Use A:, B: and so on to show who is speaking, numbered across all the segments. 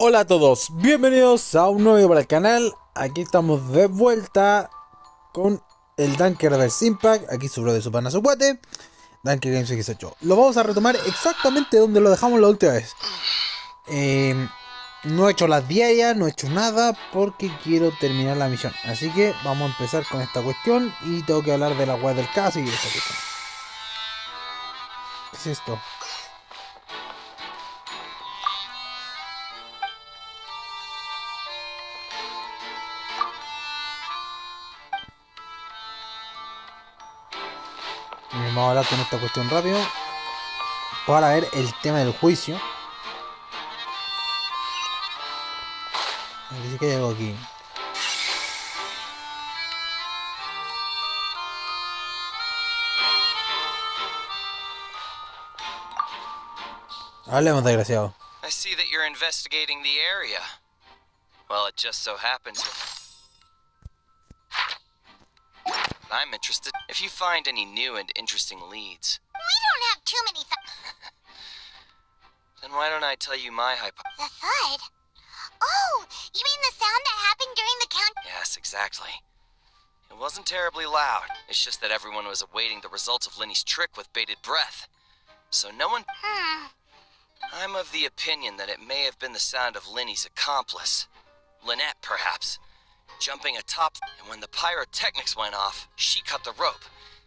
A: Hola a todos, bienvenidos a un nuevo video para el canal. Aquí estamos de vuelta con el Dankerverse Impact. Aquí su de su pana su guate, Danker Games X8. Lo vamos a retomar exactamente donde lo dejamos la última vez. No he hecho las diarias, no he hecho nada porque quiero terminar la misión. Así que vamos a empezar con esta cuestión y tengo que hablar de la web del caso y esta cuestión. ¿Qué es esto? Vamos a hablar con esta cuestión rápido para ver el tema del juicio. Así que hay algo aquí. Hablemos, desgraciado.
B: I see that you're investigating the area. Well, it just so happens I'm interested if you find any new and interesting leads.
C: We don't have too many
B: Then why don't I tell you my
C: The thud? Oh, you mean the sound that happened during the count?
B: Yes, exactly. It wasn't terribly loud. It's just that everyone was awaiting the results of Lenny's trick with bated breath. So no one... I'm of the opinion that it may have been the sound of Lenny's accomplice. Lynette, perhaps. Jumping atop, and when the pyrotechnics went off, she cut the rope,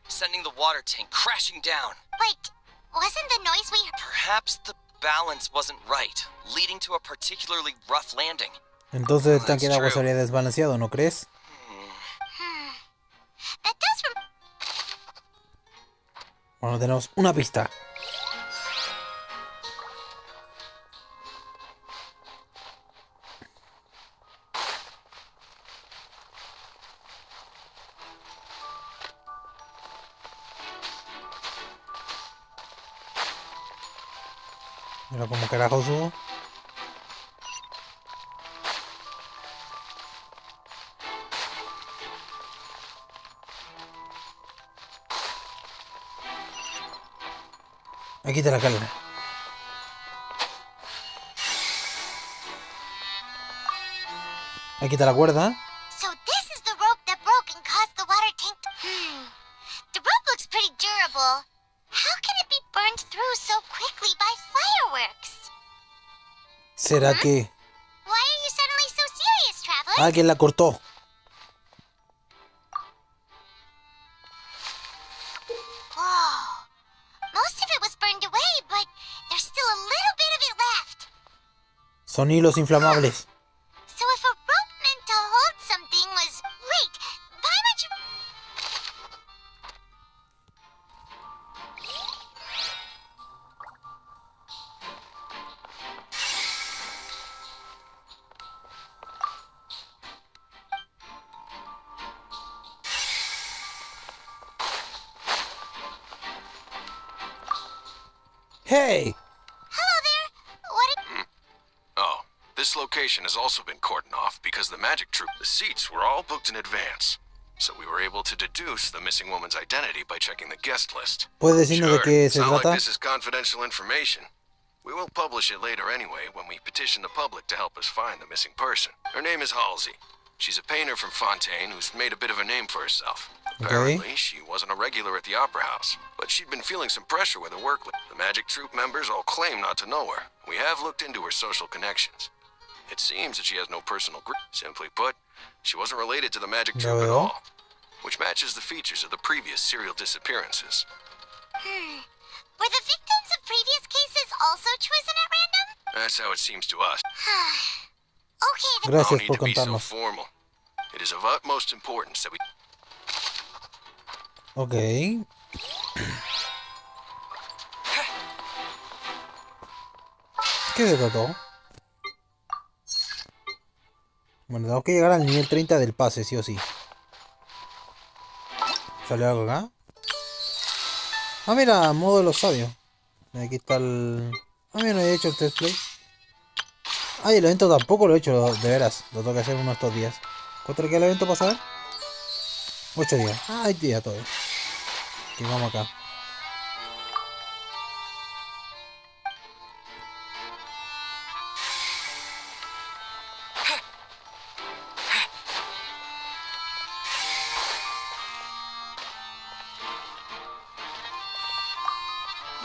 B: sending the water tank crashing down.
C: But wasn't the noise we heard?
B: Perhaps the balance wasn't right, leading to a particularly rough landing.
A: Entonces el tanque de agua se habría desbalanceado, ¿no crees?
C: That does
A: Bueno, tenemos una pista. Mira cómo carajo subo. Aquí te la calma. Aquí te la cuerda.
C: So this is the rope that broke and caused the water tank to... The rope looks pretty durable. How can it be burned through so quickly by fireworks?
A: ¿Será que
C: Why are you suddenly so serious, traveler?
A: alguien la cortó?
C: Whoa. Most of it was burned away, but there's still a little bit of it left.
A: Son hilos inflamables.
C: So if a rope meant to hold something was... Wait, why would you...
A: ¡Hey!
C: Hello there. What...
D: Oh, this location has also been cordoned off because the magic troupe, the seats were all booked in advance. So we were able to deduce the missing woman's identity by checking the guest list.
A: ¿Puedes decirnos de qué
D: it's
A: se
D: not like
A: trata?
D: this is confidential information. We will publish it later anyway when we petition the public to help us find the missing person. Her name is Halsey. She's a painter from Fontaine who's made a bit of a name for herself. Apparently, she wasn't a regular at the Opera House, but she'd been feeling some pressure with her work. The Magic Troupe members all claim not to know her. We have looked into her social connections. It seems that she has no personal group. Simply put, she wasn't related to the Magic
A: Ya
D: Troupe at
A: veo.
D: all, which matches the features of the previous serial disappearances.
C: Were the victims of previous cases also chosen at random?
D: That's how it seems to us.
C: Okay, then...
D: No
A: Gracias
D: need
A: por
D: to be so
A: contarnos.
D: formal. It is of utmost importance that we...
A: Ok. ¿Qué se trató? Bueno, tenemos que llegar al nivel 30 del pase, sí o sí. ¿Salió algo acá? Ah, mira, modo de los sabios. Aquí está el... Ah, mira, no he hecho el test play. Ah, y el evento tampoco lo he hecho, de veras. Lo tengo que hacer uno de estos días. ¿Cuánto le queda el evento para saber? 8 días. Ah, hay días todavía. Y vamos acá.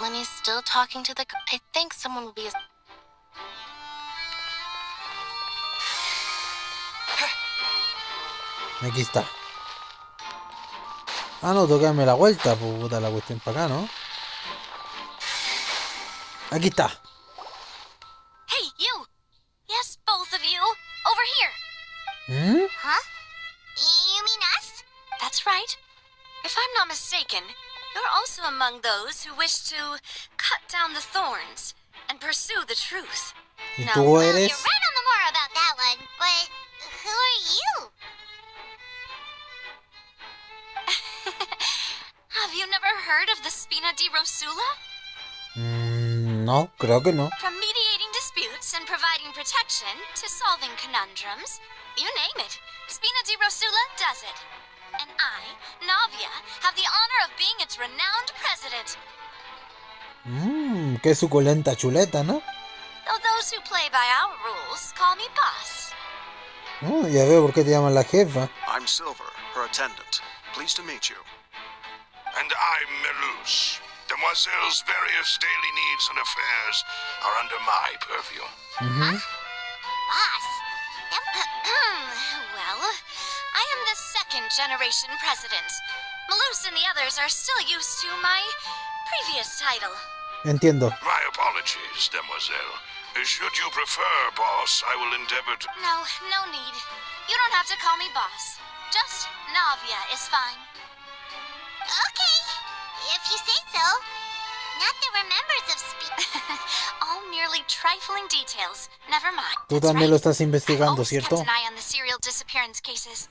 C: Lenny's still talking to the... I think someone will be...
A: Aquí está. Ah, no, tengo que darme la vuelta, puta la cuestión para acá, ¿no? Aquí está.
C: Hey, you! Yes, both of you! Over here!
A: ¿Mm?
C: Huh? You mean us? That's right. If I'm not mistaken, you're also among those who wish to cut down the thorns and pursue the truth.
A: ¿Y
C: No.
A: tú
C: Well,
A: eres?
C: you're right on the more about that one, but who are you? Have you never heard of the Spina di Rosula?
A: No, creo que no.
C: From mediating disputes and providing protection to solving conundrums, you name it, Spina di Rosula does it. And I, Navia, have the honor of being its renowned president.
A: Qué suculenta chuleta, ¿no?
C: Though those who play by our rules call me boss.
A: Ya veo por qué te llaman la jefa.
E: I'm Silver, her attendant. Pleased to meet you.
F: And I'm Melus. Demoiselle's various daily needs and affairs are under my purview.
C: Boss? Well, I am the second generation president. Malus and the others are still used to my previous title.
A: Entiendo.
F: My apologies, Demoiselle. Should you prefer, boss, I will endeavor to...
C: No need. You don't have to call me boss. Just Navia is fine. Okay, if you say so. Not that we're members of All merely trifling details. Never mind.
A: Tú
C: That's
A: también
C: right.
A: lo estás
C: I've
A: investigando,
C: always
A: ¿cierto?
C: kept an eye on the serial disappearance cases.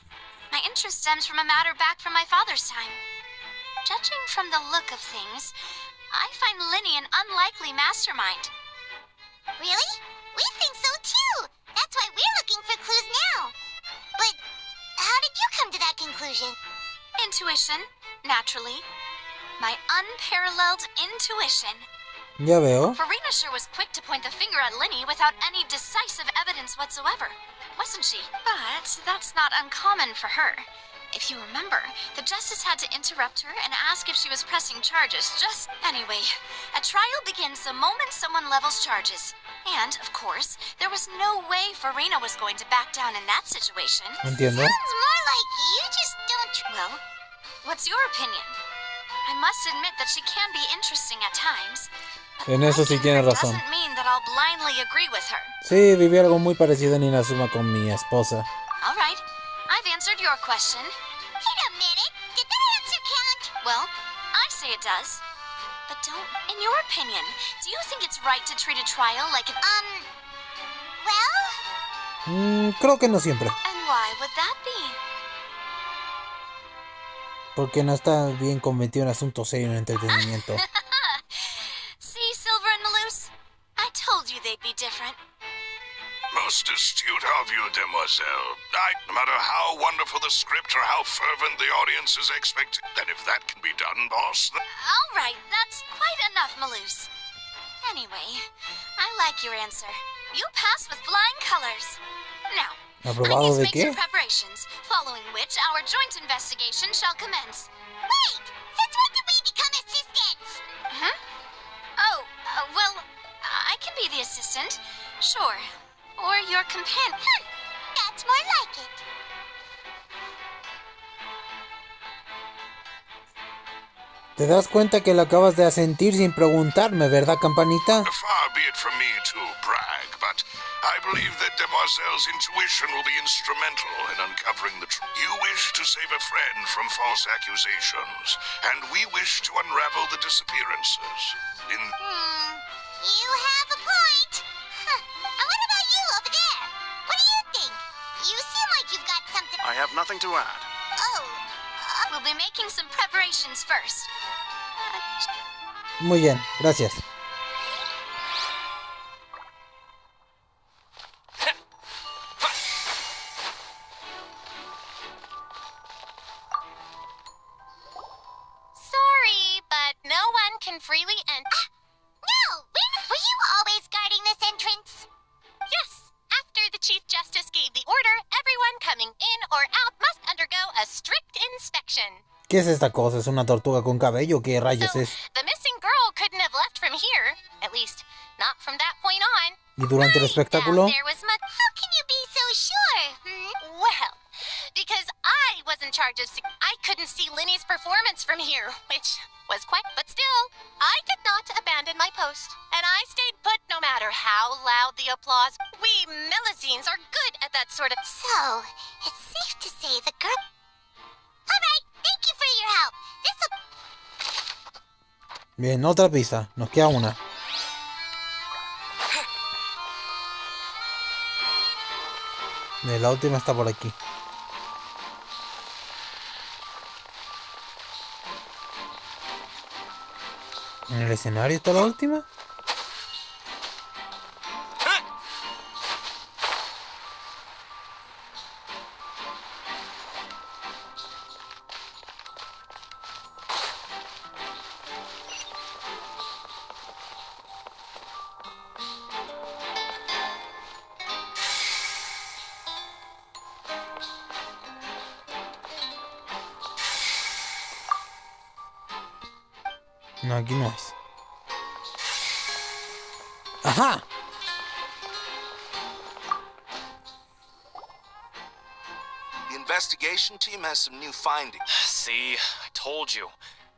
C: My interest stems from a matter back from my father's time. Judging from the look of things, I find Linny an unlikely mastermind. Really? We think so too. That's why we're looking for clues now. But how did you come to that conclusion? Intuition, naturally. My unparalleled intuition.
A: Ya veo.
C: Farina sure was quick to point the finger at Linny without any decisive evidence whatsoever, wasn't she? But that's not uncommon for her. If you remember, the justice had to interrupt her and ask if she was pressing charges just... Anyway, a trial begins the moment someone levels charges. And, of course, there was no way Farina was going to back down in that situation.
A: Entiendo.
C: Sounds more like you just don't... Well, what's your opinion? I must admit that she can be interesting at times. But
A: En eso sí
C: liking her
A: tienes razón.
C: doesn't mean that I'll blindly agree with her.
A: Sí, viví algo muy parecido en Inazuma con mi esposa.
C: All right, I've answered your question. Wait a minute, did that answer count? Well, I say it does. But don't, in your opinion, do you think it's right to treat a trial like an... well?
A: Creo que no siempre.
C: And why would that be?
A: Porque no está bien convertido en asunto serio en entretenimiento.
C: See, Silver and Malus? I told you they'd be different.
F: Most astute of you, Demoiselle. No matter how wonderful the script or how fervent the audience's expect, then if that can be done, boss, then...
C: All right, that's quite enough, Malus. Anyway, I like your answer. You passed with flying colors. Now, I
A: ¿Aprobado
C: need to
A: de
C: make
A: qué?
C: some preparations, following which our joint investigation shall commence. Wait! Since when did we become assistants? Huh? Oh, well, I can be the assistant. Sure. Or your companion. That's more like it.
A: ¿Te das cuenta que lo acabas de asentir sin preguntarme, verdad, campanita?
F: Far be it from me to brag, but I believe that Demoiselle's intuition will be instrumental in uncovering the truth. You wish to save a friend from false accusations, and we wish to unravel the disappearances.
C: You have a point. And what about you over there? What do you think? You seem like you've got something...
E: I have nothing to add.
C: Oh, we'll be making some preparations first.
A: Muy bien, gracias.
C: Sorry, but no one can freely enter. No! Were you always guarding this entrance? Yes. After the Chief Justice gave the order, everyone coming in or out must undergo a strict inspection.
A: ¿Qué es esta cosa? ¿Es una tortuga con cabello? ¿Qué rayos
C: So,
A: es?
C: the missing girl couldn't have left
A: Y durante el espectáculo...
C: There was much. How can you be so sure? Well, because I was in charge of. I couldn't see Linny's performance from here, which was quite. But still, I did not abandon my post, and I stayed put no matter how loud the applause. We Melusines are good at that sort of. So, it's safe to say the girl. All right, thank you for your help. This'll.
A: Bien, otra pista. Nos queda una. Bien, la última está por aquí. ¿En el escenario está la última? No, aquí no es. ¡Ajá!
E: The investigation team has some new findings.
B: See, I told you.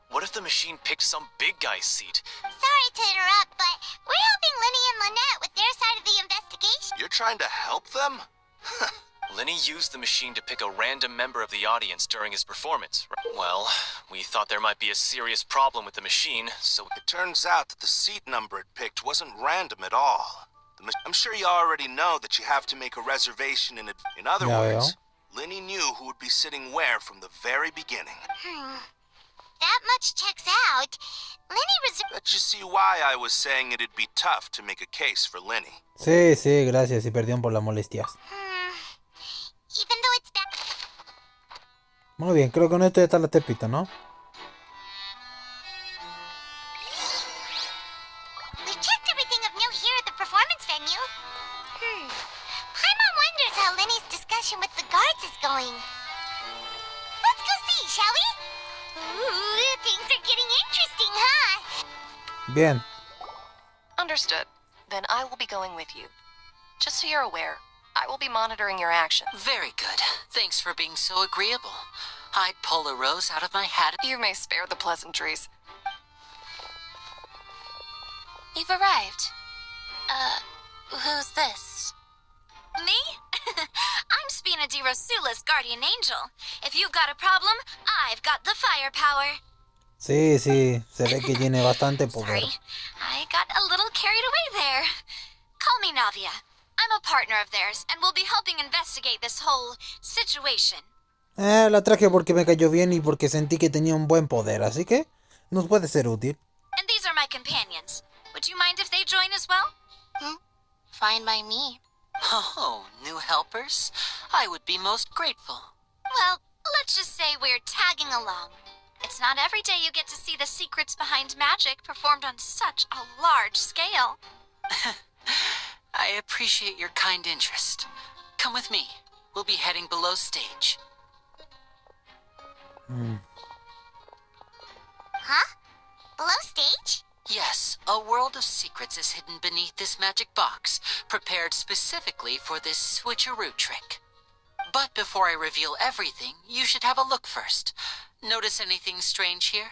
B: What if the machine picked some big guy's seat?
C: Sorry to interrupt, but we're helping Linny and Lynette with their side of the investigation.
E: You're trying to help them?
B: Lenny used the machine to pick a random member of the audience during his performance. Well, we thought there might be a serious problem with the machine, so...
E: It turns out that the seat number it picked wasn't random at all. I'm sure you already know that you have to make a reservation in advance. In other words, Lenny knew who would be sitting where from the very beginning.
C: That much checks out. Lenny reserved.
E: Let you see why I was saying it'd be tough to make a case for Lenny.
A: Sí, sí, gracias y perdón por las molestias.
C: Even though it's that.
A: Muy bien, creo que con esto ya está la tepita, ¿no?
C: We checked everything of note here at the performance venue. Paimon wonders how Lenny's discussion with the guards is going. Let's go see, shall we? Ooh, things are getting interesting, huh?
A: Bien.
G: Understood. Then I will be going with you. Just so you're aware, I will be monitoring your actions.
H: Very good. Thanks for being so agreeable. I'd pull a rose out of my hat.
G: You may spare the pleasantries.
C: You've arrived. Who's this? Me? I'm Spina di Rosula's guardian angel. If you've got a problem, I've got the firepower.
A: Sí, sí, se ve que tiene bastante poder.
C: Sorry, I got a little carried away there. Call me Navia. I'm a partner of theirs, and we'll be helping investigate this whole situation.
A: La traje porque me cayó bien y porque sentí que tenía un buen poder, así que nos puede ser útil.
C: And these are my companions. Would you mind if they join as well? Fine by me.
H: Oh, new helpers? I would be most grateful.
C: Well, let's just say we're tagging along. It's not every day you get to see the secrets behind magic performed on such a large scale.
H: I appreciate your kind interest. Come with me. We'll be heading below stage.
C: Huh? Below stage?
H: Yes, a world of secrets is hidden beneath this magic box, prepared specifically for this switcheroo trick. But before I reveal everything, you should have a look first. Notice anything strange here?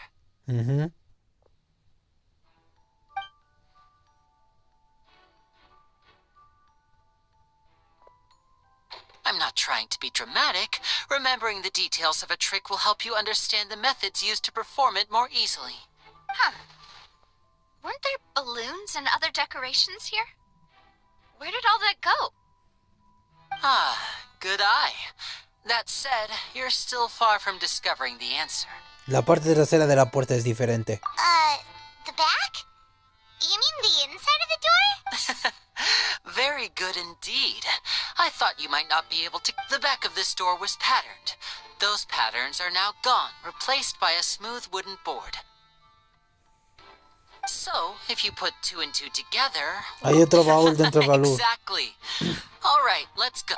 H: I'm not trying to be dramatic. Remembering the details of a trick will help you understand the methods used to perform it more easily.
C: Huh. Weren't there balloons and other decorations here? Where did all that go?
H: Ah, good eye. That said, you're still far from discovering the answer.
A: La parte trasera de la puerta es diferente.
C: The back? You mean the inside of the door?
H: Very good indeed. I thought you might not be able to... The back of this door was patterned. Those patterns are now gone, replaced by a smooth wooden board. So, if you put two and two together...
A: Hay otro baúl dentro del baúl.
H: Exactly. All right, let's go.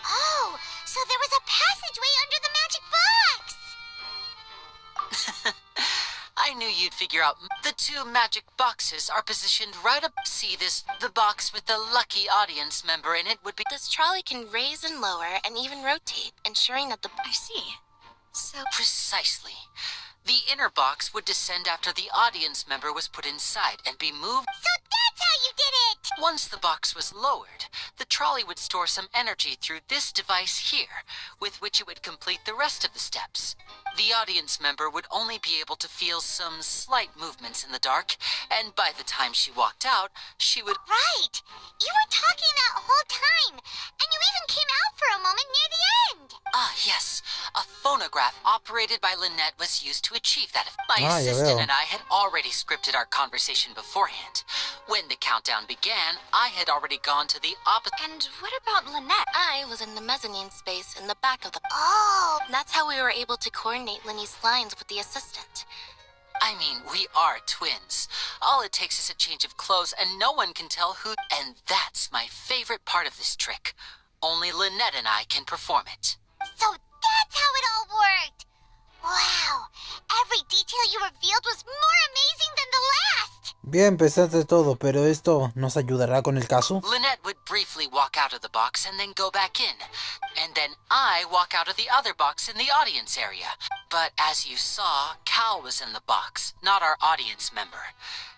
C: Oh, so there was a passageway under the magic box!
H: I knew you'd figure out... The The two magic boxes are positioned right up. See this? The box with the lucky audience member in it would be.
I: This trolley can raise and lower and even rotate, ensuring that the...
C: I see. So,
H: Precisely. The inner box would descend after the audience member was put inside and be moved.
I: So that's how you did it!
H: Once the box was lowered, the trolley would store some energy through this device here, with which it would complete the rest of the steps. The audience member would only be able to feel some slight movements in the dark, and by the time she walked out, she would...
I: Right! You were talking that whole time, and you even came out for a moment near the end!
H: Ah, yes. A phonograph operated by Lynette was used to achieve that. My
A: ya
H: assistant
A: veo.
H: and I had already scripted our conversation beforehand. When the countdown began, I had already gone to the opposite.
C: and what about Lynette?
I: I was in the mezzanine space in the back of the... Oh! That's how we were able to coordinate Linny's lines with the assistant.
H: I mean, we are twins. All it takes is a change of clothes and no one can tell who... And that's my favorite part of this trick. Only Lynette and I can perform it.
I: So that's how it all worked! Wow! Every detail you revealed was more amazing than the last!
A: Bien, pensaste todo, pero esto nos ayudará con el caso.
H: Lynette would briefly walk out of the box and then go back in. And then I walk out of the other box in the audience area. But as you saw, Cal was in the box, not our audience member.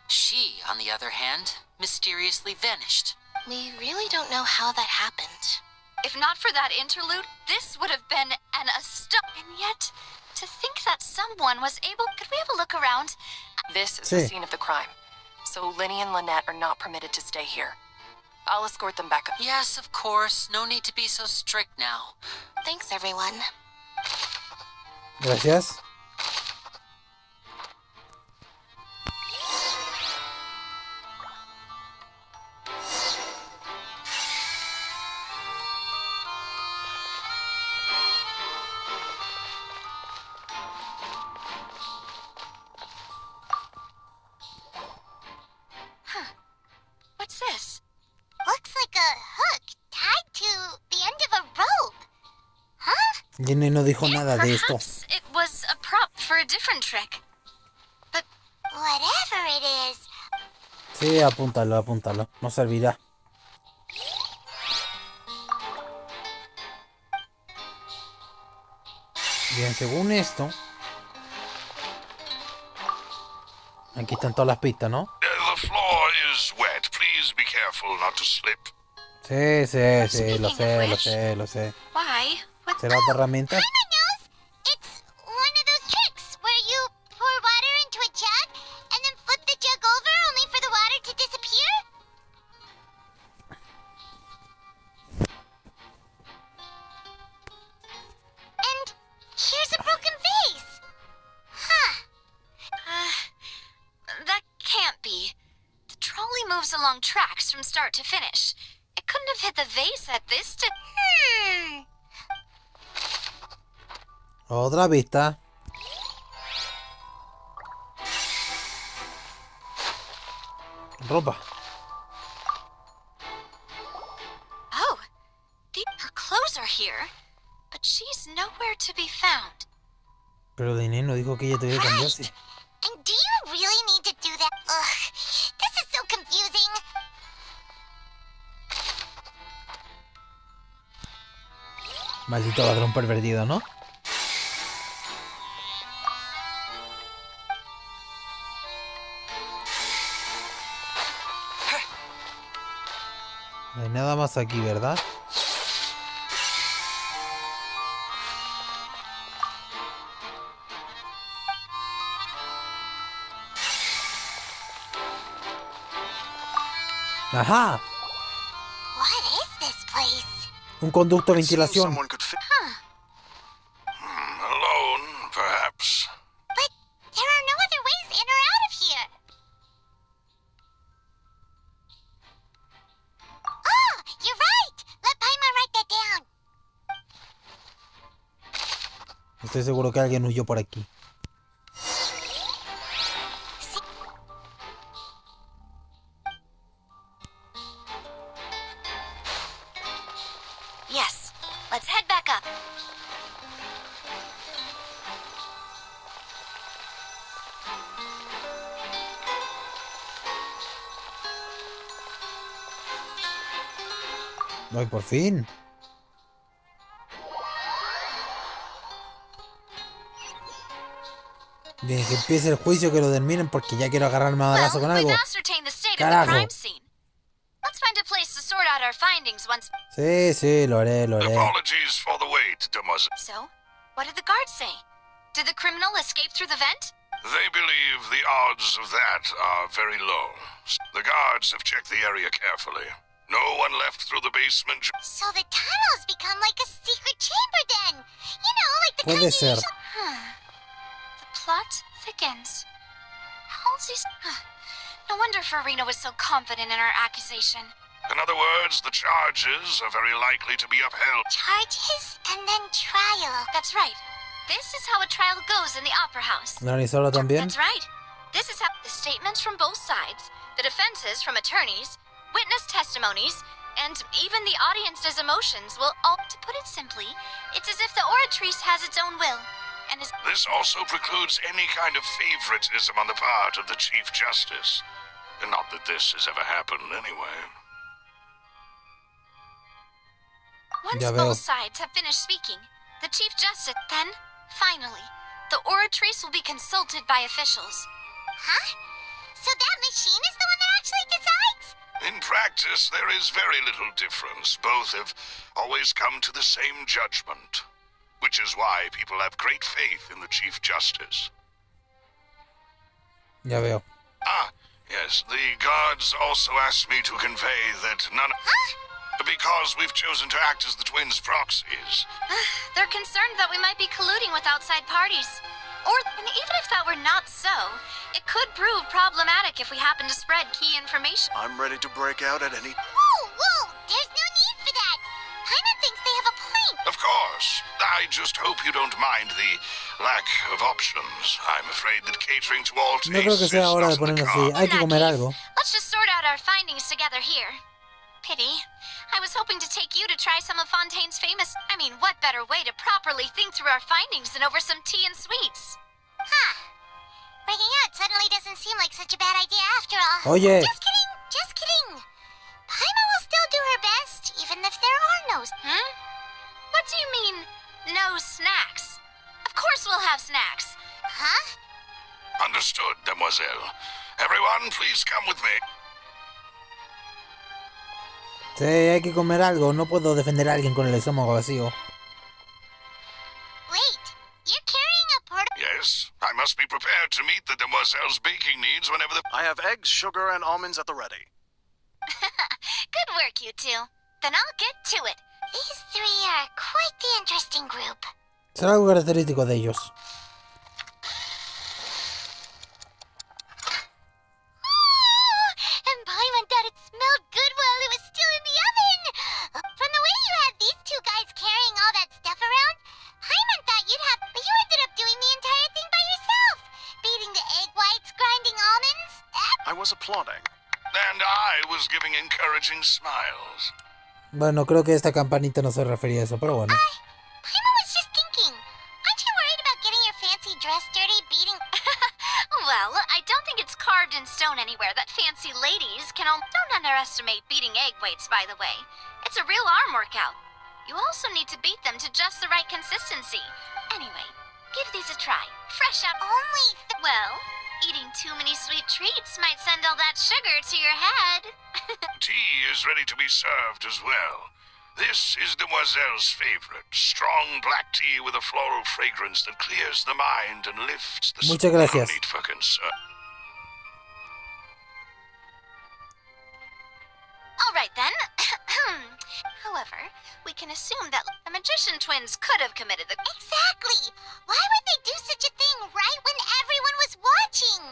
H: She, on the other hand, mysteriously vanished.
I: We really don't know how that happened.
C: If not for that interlude, this would have been an And yet, to think that someone was able... Could we have a look around?
G: This is
A: Sí.
G: the scene of the crime. So Linny and Lynette are not permitted to stay here. I'll escort them back up.
H: Yes, of course. No need to be so strict now.
I: Thanks, everyone.
A: Gracias.
C: What's this?
I: Looks like a hook tied to the end of a rope. Huh?
A: Jenny no dijo nada de esto.
C: Perhaps it was a prop for a different trick. But
I: Whatever it is.
A: Sí, apúntalo, apúntalo. No servirá. Bien, según esto... Aquí están todas las pistas, ¿no?
F: The floor is wet. Please be careful not to slip.
A: Sí, sí, sí, lo sé, lo sé, lo sé.
C: why? What?
A: ¿Será otra herramienta?
I: Paimon knows! It's one of those tricks where you pour water into a jug and then flip the jug over only for the water to disappear? And here's a broken vase! Huh.
C: That can't be. The trolley moves along tracks from start to finish. It couldn't have hit the vase at this
A: Otra pista. Ropa.
C: Oh, her clothes are here, but she's nowhere to be found.
A: Pero Lynette no dijo que ella tuviera que cambiarse.
I: And do you really need to do that? Ugh, this is so confusing.
A: Maldito ladrón pervertido, ¿no? No hay nada más aquí, ¿verdad? ¡Ajá!
I: What is this place?
A: Un conducto de
D: It seems
A: ventilación.
D: someone could fit.
F: Alone, perhaps.
I: But there are no other ways in or out of here. Oh, you're right. Let Paimon write that down.
A: Estoy seguro que alguien huyó por aquí.
C: Yes, let's head back up.
A: Ay, por fin. Bien, que empiece el juicio, que lo terminen porque ya quiero agarrarme a madrazo con
C: Well, we've
A: algo.
C: ascertained the state of the
A: Carajo.
C: crime scene. Let's find a place to sort out our findings once.
A: Sí, sí, lo haré, lo haré.
F: Apologies for the wait, demoiselle.
C: So, what did the guards say? Did the criminal escape through the vent?
F: They believe the odds of that are very low. The guards have checked the area carefully. No one left through the basement.
I: So the tunnels become like a secret chamber then. You know, like the kind
A: Puede
I: you
A: ser.
I: usually...
C: The plot thickens. Halsey's. No wonder Farina was so confident in her accusation.
F: In other words, the charges are very likely to be upheld.
I: Charges and then trial.
C: That's right. This is how a trial goes in the Opera House.
A: ¿Organizarlo también?
C: That's right. This is how the statements from both sides, the defenses from attorneys, witness testimonies, and even the audience's emotions will all. To put it simply, it's as if the oratrice has its own will, and is.
F: This also precludes any kind of favoritism on the part of the Chief Justice. Not that this has ever happened anyway.
C: Once
A: Ya veo.
C: both sides have finished speaking, the Chief Justice, then, finally, the oratrice will be consulted by officials.
I: Huh? So that machine is the one that actually decides?
F: In practice, there is very little difference. Both have always come to the same judgment, which is why people have great faith in the Chief Justice.
A: Ya veo.
F: Ah, yes, the guards also asked me to convey that none...
I: Huh?
F: Because we've chosen to act as the twins' proxies.
C: They're concerned that we might be colluding with outside parties. Or, and even if that were not so, it could prove problematic if we happen to spread key information.
J: I'm ready to break out at any...
I: Whoa! There's no need for that. Paimon thinks they have a point.
F: Of course. I just hope you don't mind the lack of options. I'm afraid that catering to all
A: No creo que
F: tastes
A: sea
F: is
A: hora de
F: not in the
A: ponernos así.
F: cards.
A: Hay que
C: In that
A: comer
C: case,
A: algo.
C: let's just sort out our findings together here. Pity. I was hoping to take you to try some of Fontaine's famous... I mean, what better way to properly think through our findings than over some tea and sweets?
I: Huh. Breaking out suddenly doesn't seem like such a bad idea after all.
A: Oye.
I: Just kidding, just kidding. Paimon will still do her best, even if there are no...
C: What do you mean, no snacks? Of course we'll have snacks.
I: Huh?
F: Understood, demoiselle. Everyone, please come with me.
A: Sí, hay que comer algo. No puedo defender a alguien con el estómago vacío.
I: Wait, you're carrying a portable...
F: Yes, I must be prepared to meet the demoiselle's baking needs whenever the...
J: I have eggs, sugar, and almonds at the ready.
C: Good work, you two. Then I'll get to it.
I: These three are quite the interesting group.
A: Será algo característico de ellos.
I: And Paimon thought it smelled good while it was still in the oven. From the way you had these two guys carrying all that stuff around, Paimon thought you'd have... But you ended up doing the entire thing by yourself. Beating the egg whites, grinding almonds.
J: I was applauding.
F: And I was giving encouraging smiles.
A: Bueno, creo que esta campanita no se refería a eso, pero bueno.
I: Paimon was just thinking. Aren't you worried about getting your fancy dress dirty beating...
C: Well, I don't think it's carved in stone anywhere that fancy ladies can... Don't underestimate beating egg weights, by the way. It's a real arm workout. You also need to beat them to just the right consistency. Anyway, give these a try. Fresh out...
I: Only...
C: Well, eating too many sweet treats might send all that sugar to your head.
F: Tea is ready to be served as well. This is Demoiselle's favorite. Strong black tea with a floral fragrance that clears the mind and lifts the
A: Muchas gracias.
F: No need for concern.
C: All right, then. However, we can assume that the magician twins could have committed the...
I: Exactly! Why would they do such a thing right when everyone was watching?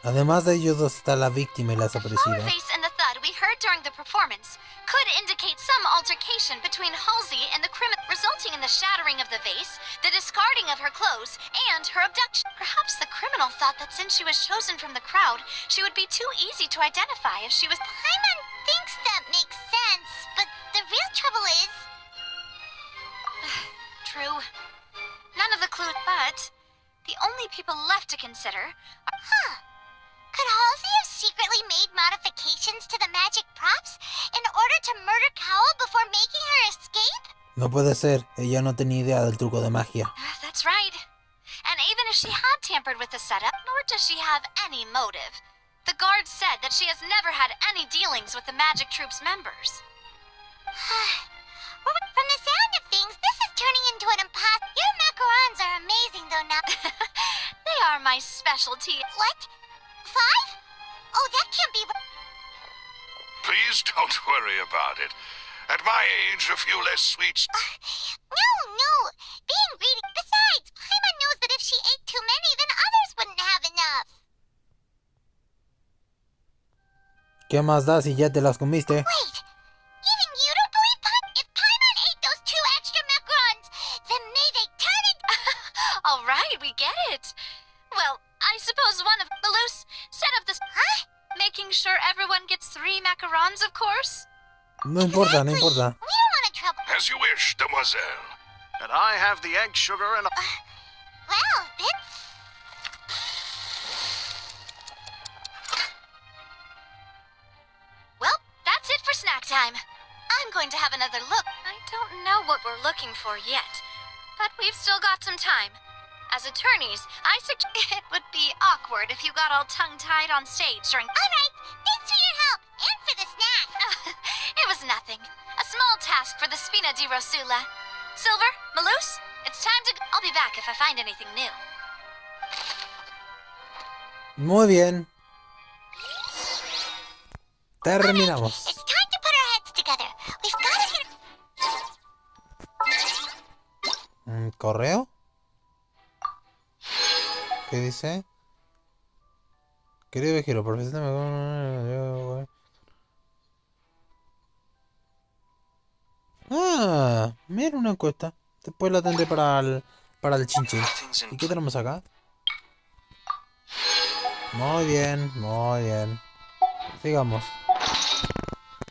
A: Además de ellos dos está la víctima y la
C: The
A: desaparecida.
C: face and the thud we heard during the performance could indicate some altercation between Halsey and the criminal, resulting in the shattering of the vase, the discarding of her clothes, and her abduction. Perhaps the criminal thought that since she was chosen from the crowd, she would be too easy to identify if she was...
I: Paimon thinks that makes sense, but the real trouble is...
C: True. None of the clues, but the only people left to consider are...
I: Huh. Could Halsey have secretly made modifications to the magic props in order to murder Cowell before making her escape?
A: No puede ser. Ella no tenía idea del truco de magia.
C: That's right. And even if she had tampered with the setup, nor does she have any motive. The guard said that she has never had any dealings with the Magic Troop's members.
I: From the sound of things, this is turning into an impossible. Your macarons are amazing, though, now.
C: They are my specialty.
I: What? 5? Oh, that can't be.
F: Please don't worry about it. At my age, a few less sweets.
I: No. Being greedy. Besides, Paimon knows that if she ate too many, then others wouldn't have enough.
A: ¿Qué más da si ya te las comiste?
I: Wait. Even you don't believe If Paimon ate those 2 extra macarons, then may they turn it.
C: All right, we get it. Well, I suppose one of Malus set up this.
I: Huh?
C: Making sure everyone gets 3 macarons, of course.
A: No importa, no
I: Exactly.
A: importa.
I: We don't want to trouble.
F: As you wish, demoiselle.
J: And I have the egg, sugar, and...
I: Well, then.
C: Well, that's it for snack time. I'm going to have another look. I don't know what we're looking for yet, but we've still got some time. As attorneys, I suggest it would be awkward if you got all tongue-tied on stage during...
I: All right. Thanks for your help and for the snack.
C: It was nothing. A small task for the Spina di Rosula. Silver, Malus, it's time to... I'll be back if I find anything new.
A: Muy bien. Terminamos.
I: It's time to put our heads together. We've got to get.
A: ¿Correo? ¿Qué dice? Querido viajero, profesor. Mira una encuesta. Después la tendré para el chinchín. ¿Y qué tenemos acá? Muy bien, muy bien. Sigamos.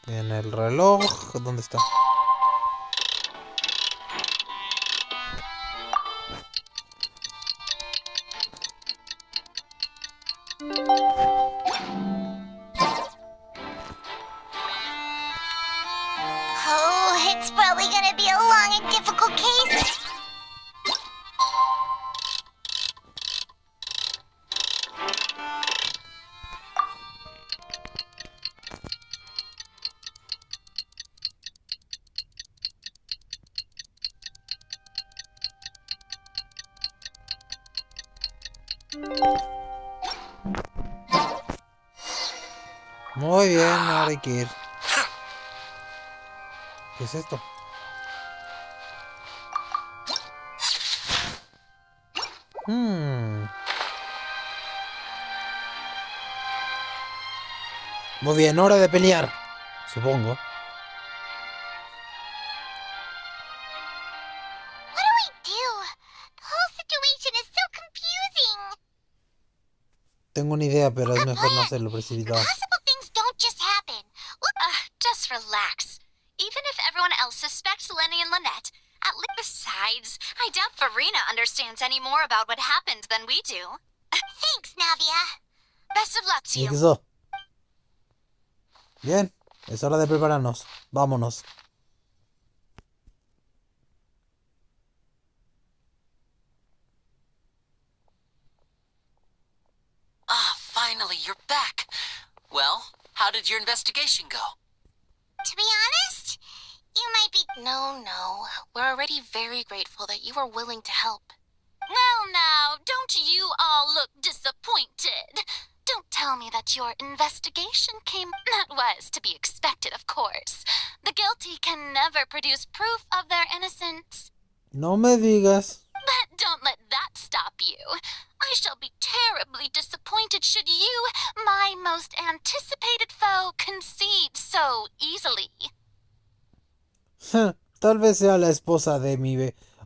A: Bien, el reloj. ¿Dónde está?
I: Oh, it's probably gonna be a long and difficult case.
A: Muy bien, ahora hay que ir. ¿Qué es esto? Muy bien, hora de pelear. Supongo.
I: What do we do? The whole situation is so confusing.
A: Tengo una idea, pero es mejor no hacerlo precipitado.
I: Impossible things don't just happen.
C: Just relax. Even if everyone else suspects Lenny and Lynette, at least besides, I doubt Farina understands any more about what happened than we do.
I: Thanks, Navia.
C: Best of luck to
A: ¿Y
C: you.
A: qué eso? Bien, es hora de prepararnos. Vámonos.
H: Finally, you're back. Well, how did your investigation go?
I: To be honest, you might be.
G: No. We're already very grateful that you were willing to help.
C: Well, now, don't you all look disappointed. Don't tell me that your investigation came... That was to be expected, of course. The guilty can never produce proof of their innocence.
A: No me digas.
C: But don't let that stop you. I shall be terribly disappointed should you, my most anticipated foe, concede so easily.
A: Tal vez sea la esposa de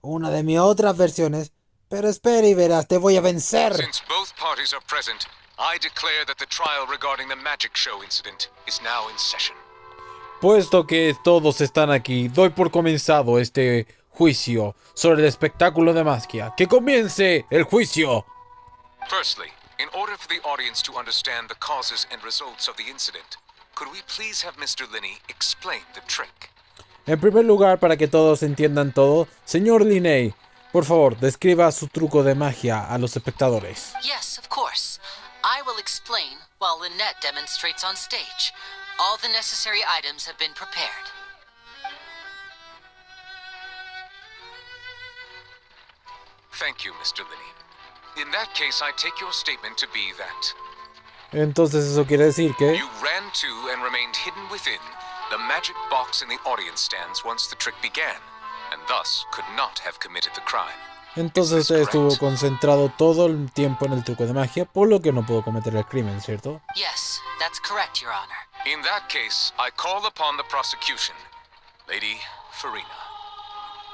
A: una de mis otras versiones, pero espera y verás, te voy a vencer.
K: Since both parties are present, I declare that the trial regarding the magic show incident is now in session.
A: Puesto que todos están aquí, doy por comenzado este juicio sobre el espectáculo de magia. ¡Que comience el juicio!
K: Firstly, In order for the audience to understand the causes and results of the incident, could we please have Mr. Linney explain the trick?
A: En primer lugar, para que todos entiendan todo, señor Linney, por favor, describa su truco de magia a los espectadores.
H: Yes, of course. I will explain while Lynette demonstrates on stage. All the necessary items have been prepared.
K: Thank you, Mr. Linney. In that case, I take your statement to be that
A: Entonces eso quiere decir que
K: you ran to and remained hidden within the magic box in the audience stands once the trick began, and thus could not have committed the crime.
A: entonces usted estuvo concentrado todo el tiempo en el truco de magia, por lo que no pudo cometer el crimen, ¿cierto?
H: Yes, that's correct, Your Honor.
K: In that case, I call upon the prosecution. Lady Farina,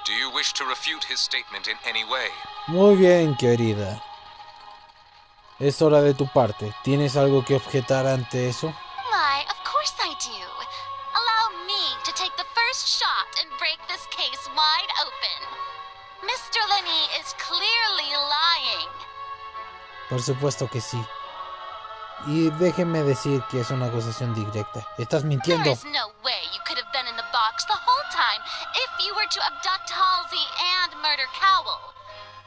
K: do you wish to refute his statement in any way?
A: Muy bien, querida. Es hora de tu parte. ¿Tienes algo que objetar ante eso?
C: Why, of course I do. Allow me to take the first shot and break this case wide open. Mr. Linney is clearly lying.
A: Por supuesto que sí. Y déjeme decir que es una acusación directa. Estás mintiendo.
C: There is no way you could have been in the box the whole time if you were to abduct Halsey and murder Cowell.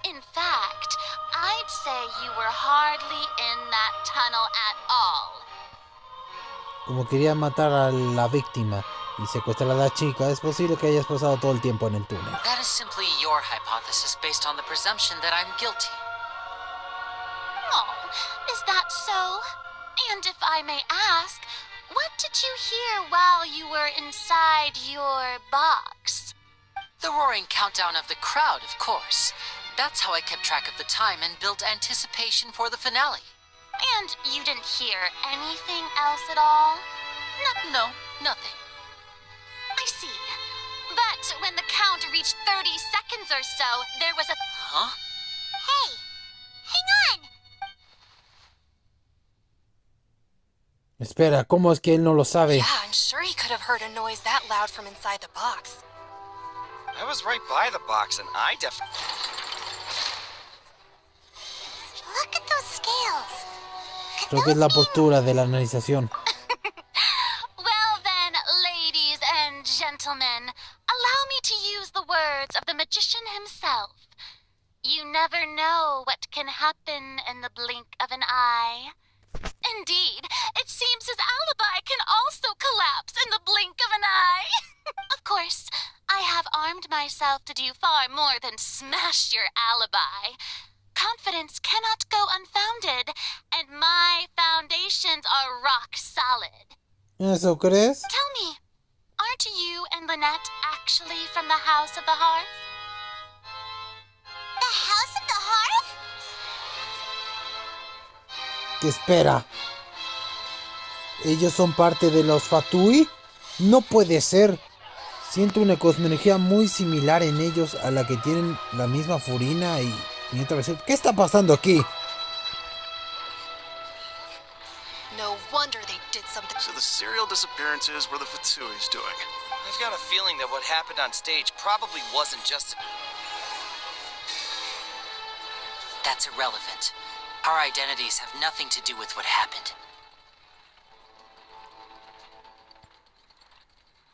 C: In fact, I'd say you were hardly in that tunnel at all.
A: Como quería matar a la víctima y secuestrar a la chica, es posible que hayas pasado todo el tiempo en el túnel.
H: That is simply your hypothesis based on the presumption that I'm guilty.
C: Oh, is that so? And if I may ask, what did you hear while you were inside your box?
H: The roaring countdown of the crowd, of course. That's how I kept track of the time and built anticipation for the finale.
C: And you didn't hear anything else at all?
H: No, nothing.
C: I see. But when the count reached 30 seconds or so, there was a...
H: Huh?
I: Hey, hang on.
A: Espera, ¿cómo es que él no lo sabe?
G: Yeah, I'm sure he could have heard a noise that loud from inside the box.
B: I was right by the box, and I
I: Look at those scales.
A: Creo que es la postura de la analización.
C: Well then, ladies and gentlemen, allow me to use the words of the magician himself. You never know what can happen in the blink of an eye. Indeed, it seems his alibi can also collapse in the blink of an eye. Of course, I have armed myself to do far more than smash your alibi. Confidence cannot go unfounded, and my foundations are rock solid.
A: ¿Eso crees?
C: Tell me, aren't you and Lynette actually from the House of the Hearth?
I: The House of the Hearth?
A: ¿Qué espera? ¿Ellos son parte de los Fatui? No puede ser. Siento una cosmología muy similar en ellos a la que tienen la misma Furina y otra vez. ¿Qué está pasando aquí?
G: No wonder they did something.
J: So the serial disappearances were the Fatsui's doing.
B: I've got a feeling that what happened on stage probably wasn't just...
H: That's irrelevant. Our identities have nothing to do with what happened.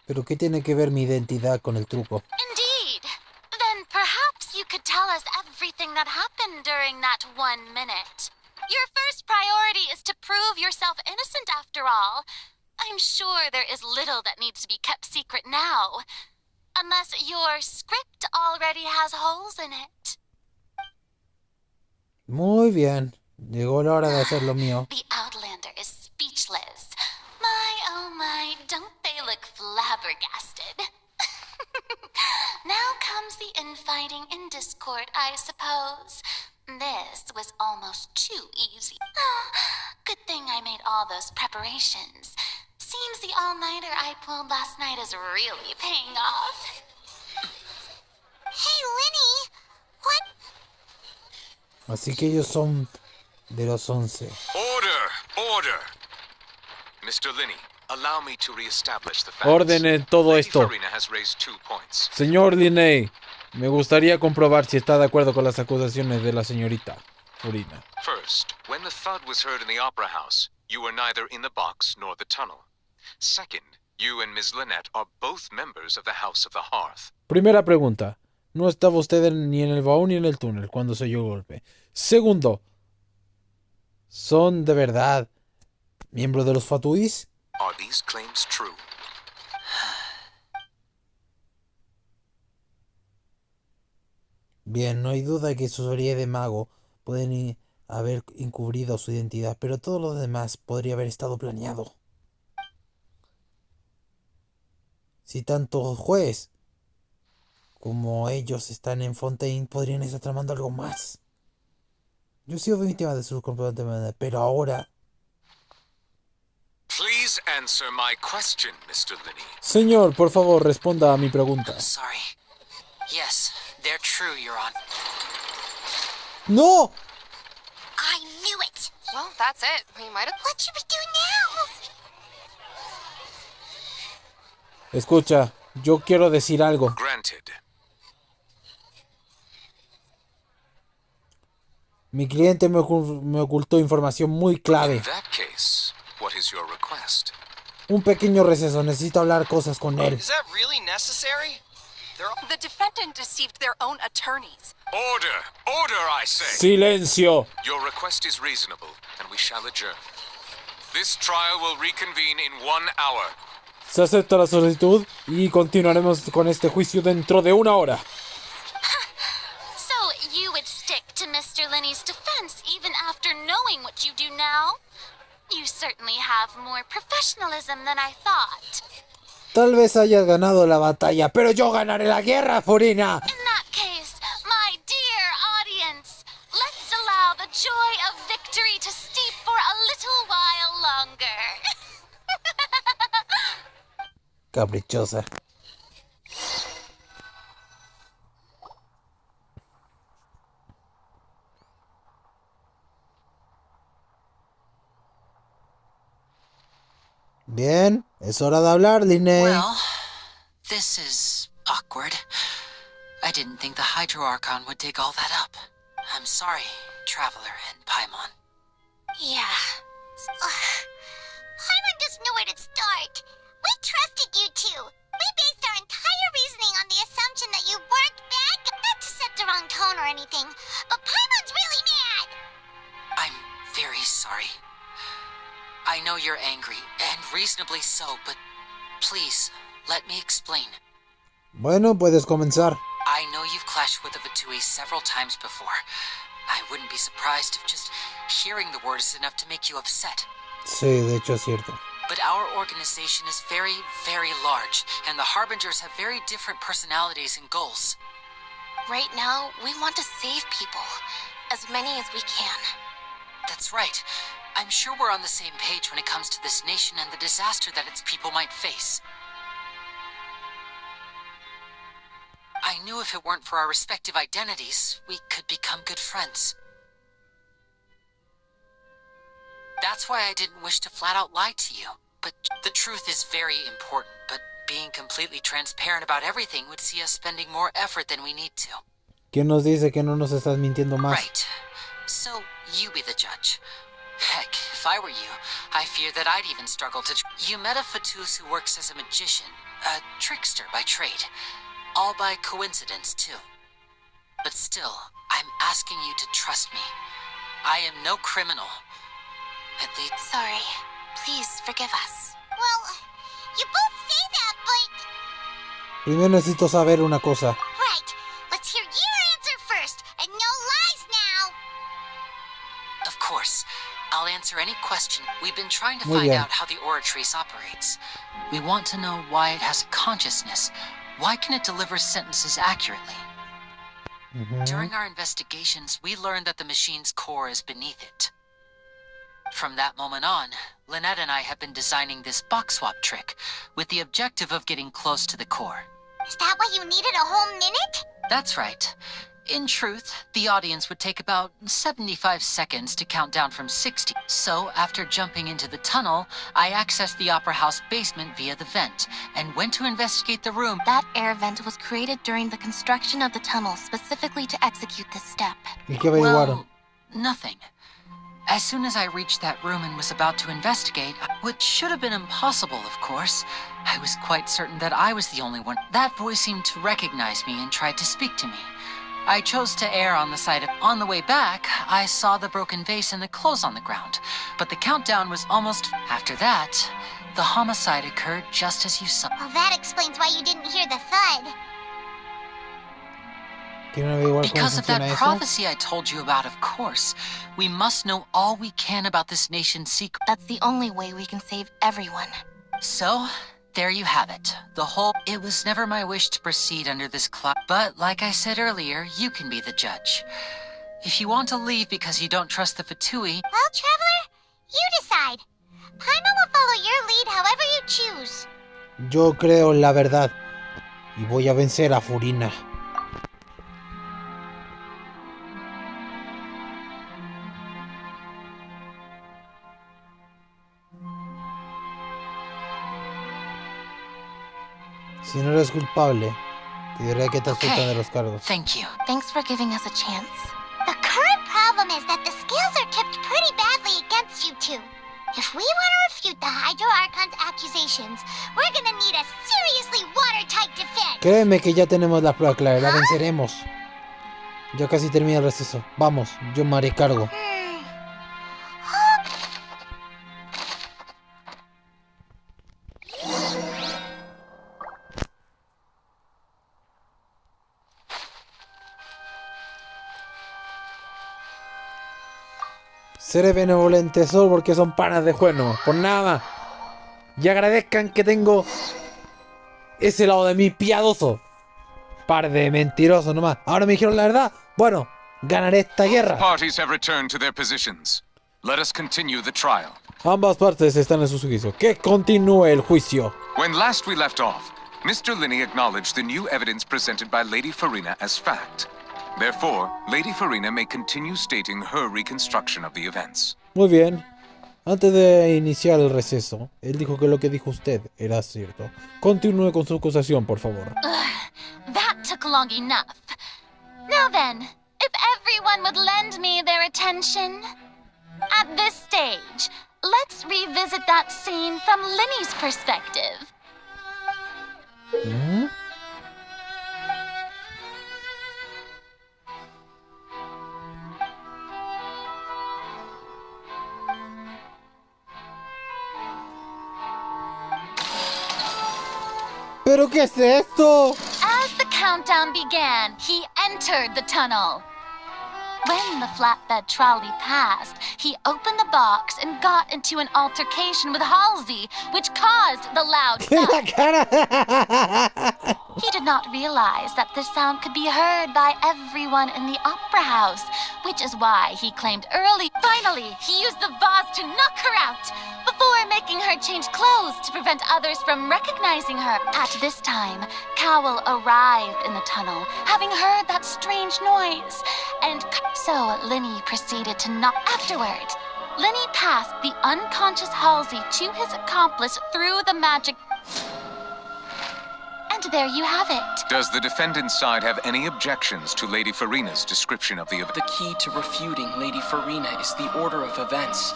A: ¿Pero qué tiene que ver mi identidad con el truco?
C: Indeed. Then perhaps you could tell us everything that happened during that 1 minute. Your first priority is to prove yourself innocent after all. I'm sure there is little that needs to be kept secret now. Unless your script already has holes in it.
A: Muy bien. Llegó la hora de hacer lo mío.
C: The Outlander is speechless. My, oh my, don't they look flabbergasted? Now comes the infighting in discord, I suppose. This was almost too easy. Good thing I made all those preparations. Seems the all-nighter I pulled last night is really paying off.
I: Hey, Linny, what?
A: Así que ellos son de los 11.
K: Order! Mr. Linney, allow me to reestablish the facts.
A: Orden en todo
K: Lady
A: esto.
K: Farina has raised 2 points.
A: Señor Linney, me gustaría comprobar si está de acuerdo con las acusaciones de la señorita Furina.
K: First, when the thud was heard in the Opera House, you were neither in the box nor the tunnel. Second, you and Ms. Lynette are both members of the House of the Hearth.
A: Primera pregunta. No estaba usted ni en el baúl ni en el túnel cuando se oyó el golpe. Segundo. ¿Son de verdad miembros de los Fatuis?
K: Are these claims true?
A: Bien, no hay duda que su habilidades de mago pueden haber encubrido su identidad, pero todo lo demás podría haber estado planeado. Si tanto juez como ellos están en Fontaine, podrían estar tramando algo más. Yo he sido víctima de sus comportamientos, pero ahora...
K: Please answer my question, Mr. Linney.
A: Señor, por favor, responda a mi pregunta.
H: Sorry. Yes, they're true, Your Honor.
A: ¡No!
I: I knew it!
G: Well, that's it. We might have...
I: What should we do now?
A: Escucha, yo quiero decir algo.
K: Granted.
A: Mi cliente me ocultó información muy clave.
K: In that case, what is your request?
A: Un pequeño receso, necesito hablar cosas con él.
B: Is that really necessary?
G: The defendant deceived their own attorneys.
K: Order! Order, I say!
A: ¡Silencio!
K: Your request is reasonable, and we shall adjourn. This trial will reconvene in 1 hour.
A: Se acepta la solicitud y continuaremos con este juicio dentro de 1 hora.
C: So you would stick to Mr. Linney's defense even after knowing what you do now? You certainly have more professionalism than I thought.
A: Tal vez hayas ganado la batalla, pero yo ganaré la guerra, Furina.
C: In that case, my dear audience, let's allow the joy of victory to steep for a little while longer.
A: Caprichosa. Bien, es hora de hablar, Linney.
H: Well, this is awkward. I didn't think the Hydro Archon would dig all that up. I'm sorry, Traveler and Paimon.
I: Yeah. Paimon doesn't know where to start. We trusted you two. We based our entire reasoning on the assumption that you weren't bad. Not to set the wrong tone or anything, but Paimon's really mad.
H: I'm very sorry. I know you're angry, and reasonably so, but please, let me explain.
A: Bueno, puedes comenzar.
H: I know you've clashed with the Vatui several times before. I wouldn't be surprised if just hearing the word is enough to make you upset.
A: Sí, de hecho es cierto.
H: But our organization is very, very large, and the Harbingers have very different personalities and goals.
G: Right now, we want to save people. As many as we can.
H: That's right. I'm sure we're on the same page when it comes to this nation and the disaster that its people might face. I knew if it weren't for our respective identities, we could become good friends. That's why I didn't wish to flat out lie to you. But the truth is very important, but being completely transparent about everything would see us spending more effort than we need to.
A: ¿Quién nos dice que no nos estás mintiendo más?
H: Right. So, you be the judge. Heck, if I were you, I fear that I'd even struggle to... You met a Fatus who works as a magician, a trickster by trade. All by coincidence, too. But still, I'm asking you to trust me. I am no criminal. At least...
C: Sorry. Please forgive us.
I: Well, you both say that, but...
A: Primero necesito saber una cosa.
I: Right. Let's hear your answer first, and no lies now.
H: Of course. I'll answer any question. We've been trying to
A: Muy
H: find
A: bien.
H: out how the Oratrice operates. We want to know why it has a consciousness. Why can it deliver sentences accurately? During our investigations, we learned that the machine's core is beneath it. From that moment on, Lynette and I have been designing this box swap trick with the objective of getting close to the core.
I: Is that why you needed a whole minute?
H: That's right. In truth, the audience would take about 75 seconds to count down from 60. So, after jumping into the tunnel, I accessed the Opera House basement via the vent, and went to investigate the room.
C: That air vent was created during the construction of the tunnel specifically to execute this step.
A: ¿Y qué averiguaron?
H: Well, Nothing. As soon as I reached that room and was about to investigate, which should have been impossible, of course, I was quite certain that I was the only one. That voice seemed to recognize me and tried to speak to me. I chose to err on the side of... On the way back, I saw the broken vase and the clothes on the ground, but the countdown was almost... After that, the homicide occurred just as you saw.
I: Well, that explains why you didn't hear the thud.
H: Because of that prophecy I told you about, of course. We must know all we can about this nation's secret.
C: That's the only way we can save everyone.
H: So, there you have it. The whole... It was never my wish to proceed under this cloud. But, like I said earlier, you can be the judge. If you want to leave because you don't trust the Fatui...
I: Well, Traveler, you decide. Paimon will follow your lead however you choose.
A: Yo creo en la verdad. Y voy a vencer a Furina. Si no eres culpable, te diré que te sueltan de los cargos.
H: Thank you.
C: Thanks for giving us a chance.
I: The current problem is that the scales are tipped pretty badly against you two. If we want to refute the Hydro Archon's accusations, we're gonna need a seriously watertight defense.
A: Créeme que ya tenemos la prueba clara, la venceremos. Ya casi termina el receso. Vamos, yo me haré cargo. Seré benevolente solo porque son panas de juego, por nada más. Y agradezcan que tengo ese lado de mí piadoso. Par de mentirosos nomás. Ahora me dijeron la verdad. Bueno, ganaré esta guerra.
K: Parties have returned to their positions. Let us continue the trial.
A: Ambas partes están en su juicio. Que continúe el juicio.
K: When last we left off, Mr. Linney acknowledged the new evidence presented by Lady Farina as fact. Therefore, Lady Farina may continue stating her reconstruction of the events.
A: Muy bien. Antes de iniciar el receso, él dijo que lo que dijo usted era cierto. Continúe con su acusación, por favor.
C: That took long enough. Now then, if everyone would lend me their attention. At this stage, let's revisit that scene from Linny's perspective.
A: ¿Mm? ¿Pero qué es esto?
C: As the countdown began, he entered the tunnel. When the flatbed trolley passed, he opened the box and got into an altercation with Halsey, which caused the loud thud. He did not realize that the sound could be heard by everyone in the opera house, which is why he claimed early. Finally, he used the vase to knock her out, before making her change clothes to prevent others from recognizing her. At this time, Cowell arrived in the tunnel, having heard that strange noise, and so Linny proceeded to knock. Afterward, Linny passed the unconscious Halsey to his accomplice through the magic. And there you have it.
K: Does the defendant's side have any objections to Lady Farina's description of the event?
L: The key to refuting Lady Farina is the order of events,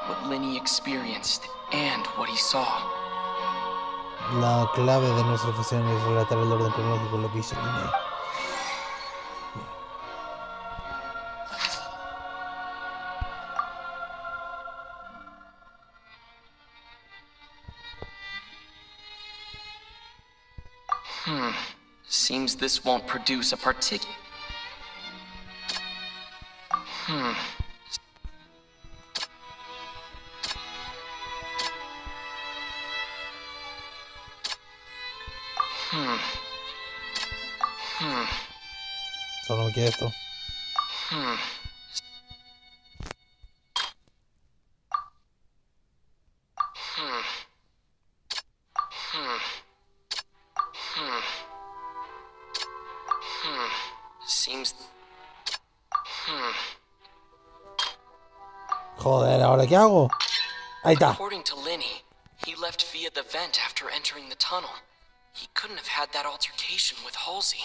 L: what Linny experienced and what he saw.
A: La clave de nuestra oficina es relatar el orden cronológico de lo que hizo Linny.
L: Seems this won't produce a particular...
A: Solo me queda esto.
L: Seems...
A: Joder, ¿ahora qué hago? Ahí está.
L: According to Linny, he left via the vent after entering the tunnel. He couldn't have had that altercation with Halsey.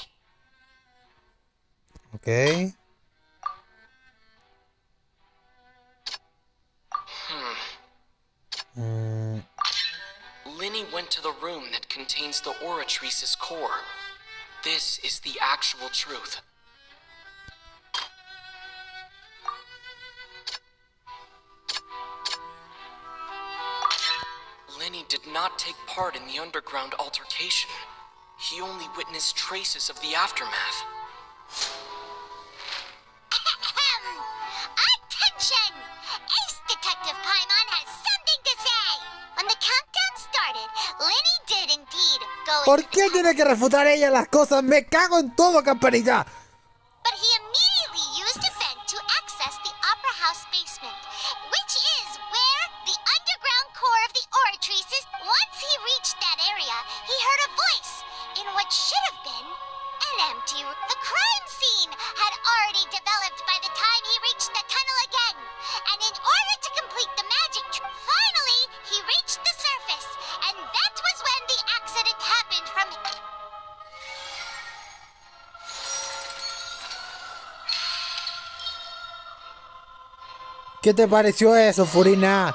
A: Ok.
L: Linny went to the room that contains the Oratrice's core. This is the actual truth. Linny did not take part in the underground altercation. He only witnessed traces of the aftermath.
I: Attention! Ace Detective Paimon has something to say! When the countdown started, Linny did indeed go
A: ¿Por
I: into
A: qué tiene que refutar ella las cosas? ¡Me cago en todo, Campanita!
I: But he immediately used a vent to access the Opera House basement, which is where the underground core of the Oratrice is. Once he reached that area, he heard a voice in what should have been an empty room. The crime scene had already developed by the time he reached the tunnel again, and in order to complete the magic finally he reached the surface, and that was when the accident happened from...
A: ¿Qué te pareció eso, Furina?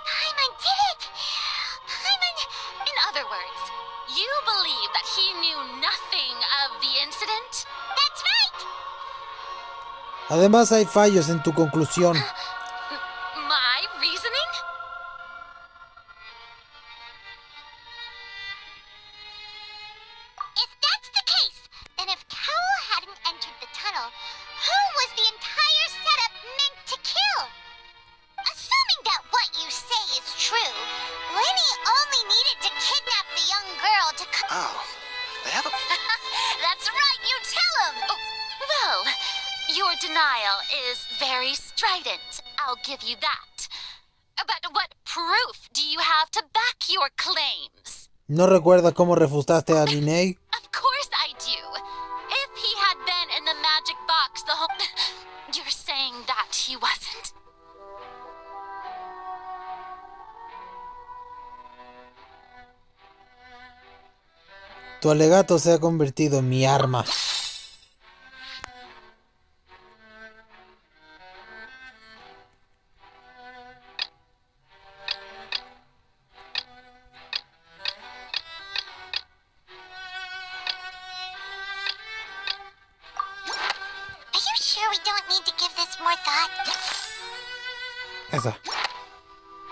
I: Paimon did it! Paimon...
C: In other words, you believe that he knew nothing of the incident?
I: That's right!
A: Además hay fallos en tu conclusión.
C: My reasoning?
I: If that's the case, then if Cowell hadn't entered the tunnel, who was the entire setup meant to kill? Assuming that what you say is true, Linny only needed to kidnap the young girl to
J: Oh, they have a...
C: That's right, you tell him! Oh, well, your denial is very strident. I'll give you that. But what proof do you have to back your claims?
A: ¿No recuerdas cómo refutaste a Linnea?
C: Of course I do. If he had been in the magic box the whole... You're saying that he wasn't?
A: Tu alegato se ha convertido en mi arma.
I: Are you sure we don't need to give this more thought?
A: Esa.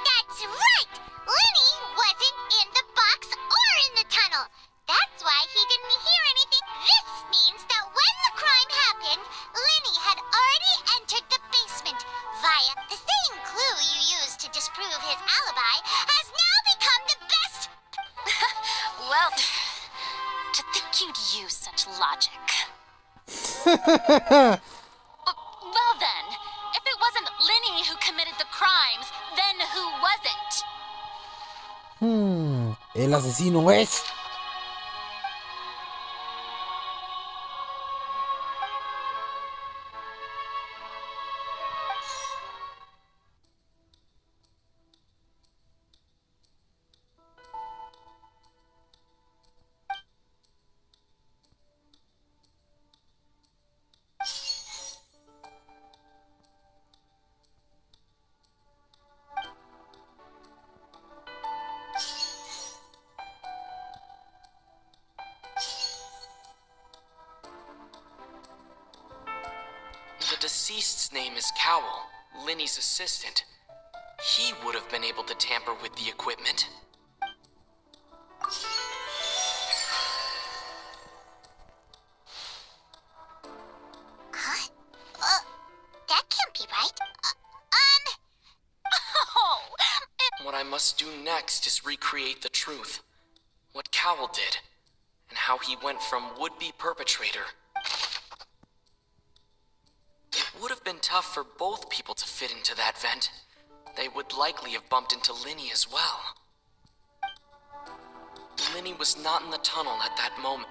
I: That's right! Linny wasn't in the box or in the tunnel. That's why he didn't hear anything. This means that when the crime happened, Linny had already entered the basement via the same clue you used to disprove his alibi has now become the best.
C: Well, to think you'd use such logic. Well then, if it wasn't Linny who committed the crimes, then who was it?
A: El asesino es...
L: The deceased's name is Cowell, Linny's assistant. He would have been able to tamper with the equipment.
I: Huh? That can't be right.
C: Oh,
L: What I must do next is recreate the truth. What Cowell did, and how he went from would-be perpetrator. It would have been tough for both people to fit into that vent. They would likely have bumped into Linny as well. Linny was not in the tunnel at that moment.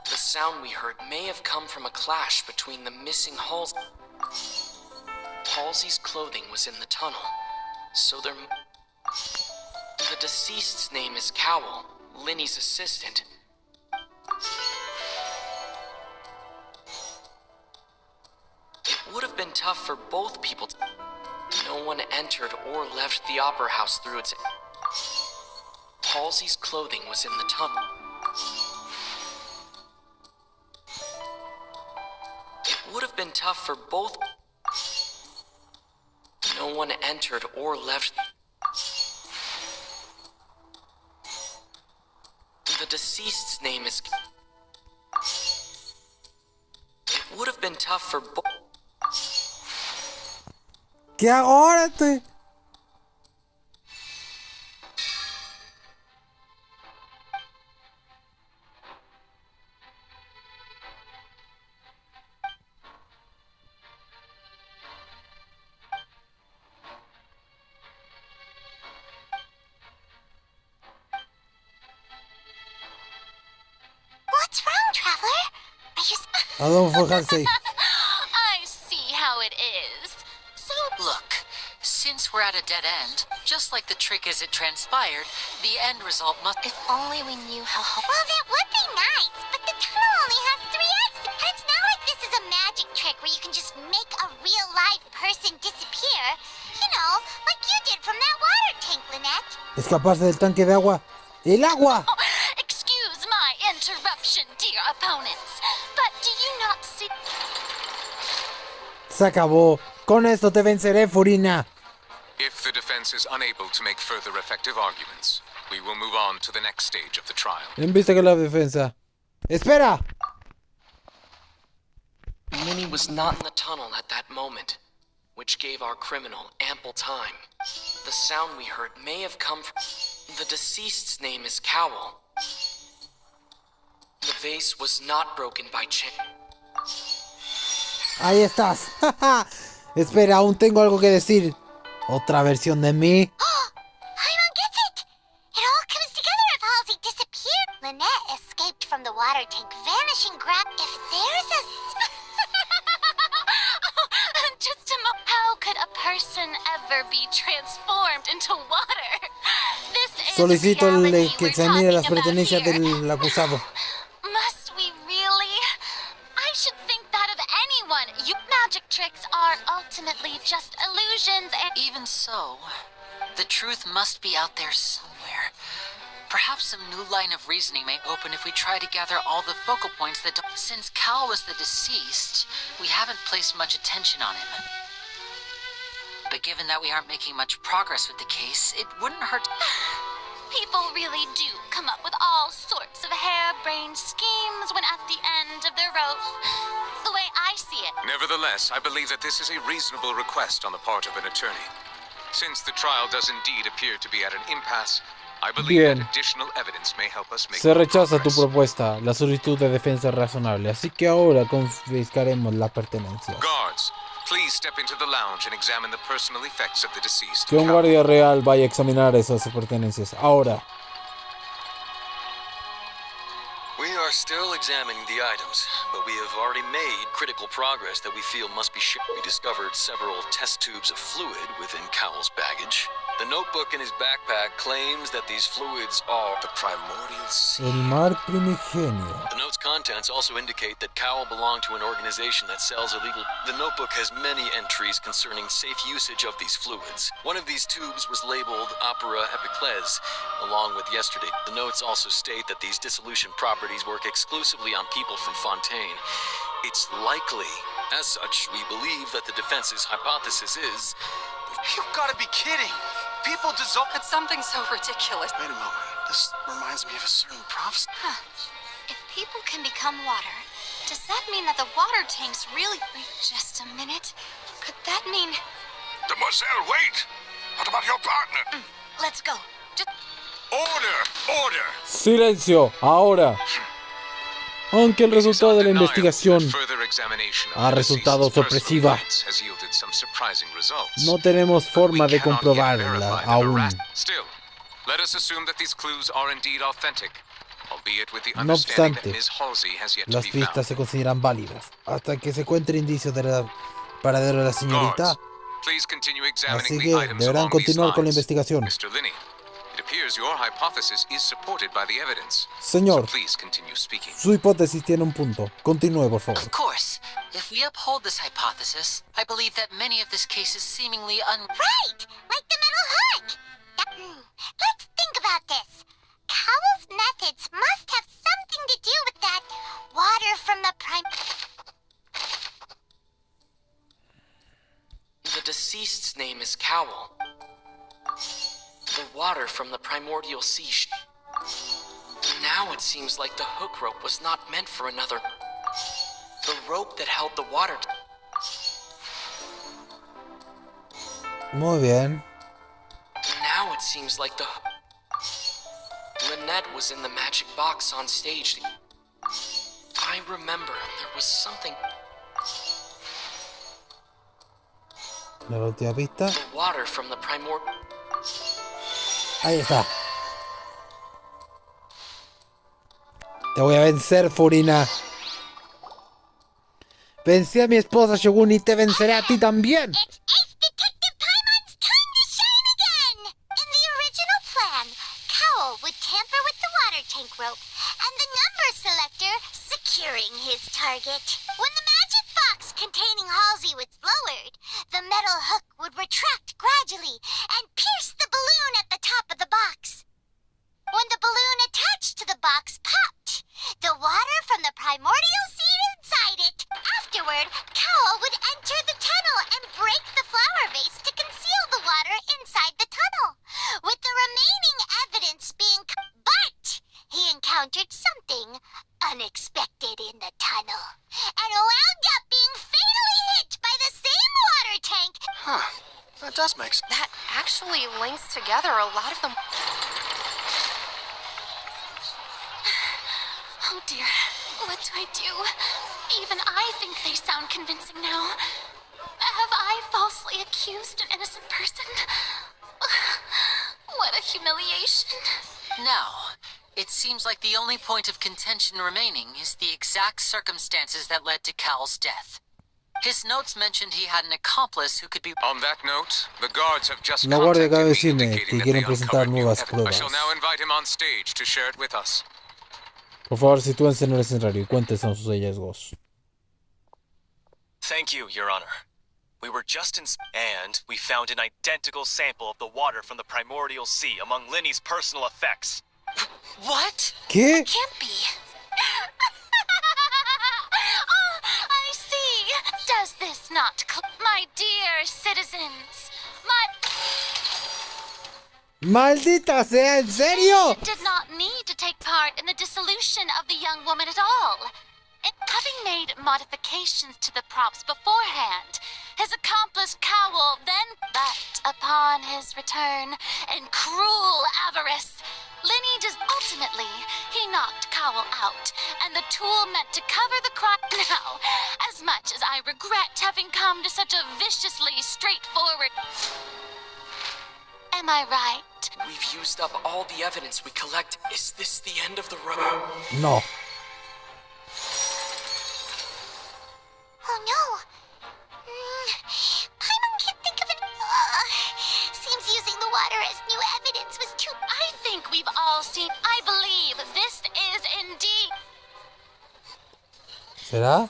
L: The sound we heard may have come from a clash between the missing Halsey. Halsey's clothing was in the tunnel, so there... The deceased's name is Cowell, Linny's assistant. It would have been tough for both people. No one entered or left the opera house through its... Halsey's clothing was in the tunnel. It would have been tough for both... No one entered or left... The deceased's name is... It would have been tough for both...
A: ¿Qué hago ahora?
I: What's wrong, Traveler? Are you...
A: Adolfo Halsey.
C: I see how it is. So,
H: Look, since we're at a dead end, just like the trick as it transpired, the end result must...
C: if only we knew how...
I: Well, that would be nice, but the tunnel only has 3 exits. And it's not like this is a magic trick where you can just make a real-life person disappear. You know, like you did from that water tank, Lynette.
A: Escaparse del tanque de agua. ¡El agua!
C: Excuse my interruption, dear opponents, but do you not see...
A: Se acabó. Con esto te venceré, Furina.
K: If the defense is unable to make further effective arguments, we will move on to the next stage of the trial.
A: En vista que la defensa. ¡Espera!
L: Minnie was not in the tunnel at that moment, which gave our criminal ample time. The sound we heard may have come from... The deceased's name is Cowell. The vase was not broken by chance.
A: Ahí estás. Espera, aún tengo algo que decir. Otra versión de mí.
I: Paimon gets it! It all comes together if Halsey disappeared. Lynette escaped from the water tank, vanishing If there's a...
C: Just a moment. How could a person ever be transformed into water? This is
A: Solicito
C: reality
A: que
C: we're
A: examine las
C: talking about
A: pertenencias
C: here.
A: del acusado.
C: Must we really? I should think that of anyone. You magic tricks are ultimately just illusions and...
H: Even so, the truth must be out there somewhere. Perhaps some new line of reasoning may open if we try to gather all the focal points that don't... Since Cal was the deceased, we haven't placed much attention on him. But given that we aren't making much progress with the case, it wouldn't hurt...
C: People really do come up with all sorts of harebrained schemes when at the end of their rope. The way I see it.
K: Nevertheless, I believe that this is a reasonable request on the part of an attorney. Since the trial does indeed appear to be at an impasse, I believe
A: Bien.
K: that additional evidence may help us make
A: Se rechaza tu
K: progress.
A: propuesta. La solicitud de defensa es razonable. Así que ahora confiscaremos la pertenencia.
K: Guards, please step into the lounge and examine the personal effects of the deceased.
A: Que un guardia real vaya a examinar esas pertenencias. Ahora.
M: We are still examining the items, but we have already made critical progress that we feel must be shared. We discovered several test tubes of fluid within Cowell's baggage. The notebook in his backpack claims that these fluids are the primordial sea.
A: El mar primigenio.
M: The note's contents also indicate that Cowell belonged to an organization that sells illegal... The notebook has many entries concerning safe usage of these fluids. One of these tubes was labeled Opera Epiclese, along with yesterday. The notes also state that these dissolution properties work exclusively on people from Fontaine. It's likely, as such, we believe that the defense's hypothesis is...
J: You've got to be kidding! People dissolve...
G: It's something so ridiculous.
J: Wait a moment. This reminds me of a certain prophecy.
C: Huh. If people can become water, does that mean that the water tanks really... Wait just a minute. Could that mean...
F: Demoiselle, wait! What about your partner?
C: Let's go. Just...
F: Order! Order!
A: Silencio. Ahora. Aunque el resultado de la investigación ha resultado sorpresiva, no tenemos forma de comprobarla aún. No obstante, las pistas se consideran válidas hasta que se encuentre indicios del paradero de la señorita. Así que deberán continuar con la investigación.
K: appears your hypothesis is supported by the evidence.
A: Señor,
K: So please continue speaking.
A: su hipótesis tiene un punto. Continúe, por favor.
H: Of course, if we uphold this hypothesis, I believe that many of this case is seemingly
I: Right! Like the metal hook! Let's think about this. Cowell's methods must have something to do with that water from the
L: The deceased's name is Cowell. The water from the primordial sea. Now it seems like the hook rope was not meant for another. The rope that held the water.
A: Muy bien.
L: Now it seems like the. Lynette was in the magic box on stage. I remember there was something.
A: La última pista.
L: The water from the primordial.
A: Ahí está. Te voy a vencer, Furina. Vencí a mi esposa, Shogun, y te venceré a ti también.
I: It's Detective Paimon's time to shine again! In the original plan, Cowell would tamper with the water tank rope and the number selector securing his target. When the magic box containing Halsey was lowered, the metal hook would retract gradually and pierce the balloon at the top of the box. When the balloon attached to the box popped, the water from the primordial seed inside it. Afterward, Cowell would enter the tunnel and break the flower vase to conceal the water inside the tunnel, with the remaining evidence being... But he encountered something unexpected in the tunnel, and wound up being fatally hit by the same water tank.
J: Huh. That does make sense.
G: That actually links together a lot of them.
C: Oh dear, what do I do? Even I think they sound convincing now. Have I falsely accused an innocent person? What a humiliation.
H: Now, it seems like the only point of contention remaining is the exact circumstances that led to Cowell's death. His notes mentioned he had an accomplice who could be...
K: On that note, the guards have just
A: La guardia acaba de
K: contacted me
A: decirme
K: indicating
A: que
K: that
A: quieren
K: they
A: presentar
K: uncovered new
A: nuevas
K: evidence. I
A: pruebas.
K: shall now invite him on stage to share it with us.
A: Por favor, sitúense en el escenario y cuéntenos sus hallazgos.
N: Thank you, Your Honor. We were just and we found an identical sample of the water from the primordial sea among Linny's personal effects.
G: What?
A: ¿Qué?
C: Can't be. Oh, I see. Does this not... My dear citizens,
A: ¡Maldita sea! ¿En serio?
C: did not need to take part in the dissolution of the young woman at all. Having made modifications to the props beforehand, his accomplice Cowell then... But upon his return, in cruel avarice, Linny ultimately, he knocked Cowell out, and the tool meant to cover the crime. Now, as much as I regret having come to such a viciously straightforward... Am I right?
L: We've used up all the evidence we collect. Is this the end of the road?
A: No.
I: Oh no! Paimon can't think of it. Seems using the water as new evidence was too...
C: I think we've all seen... I believe this is indeed...
A: ¿Será?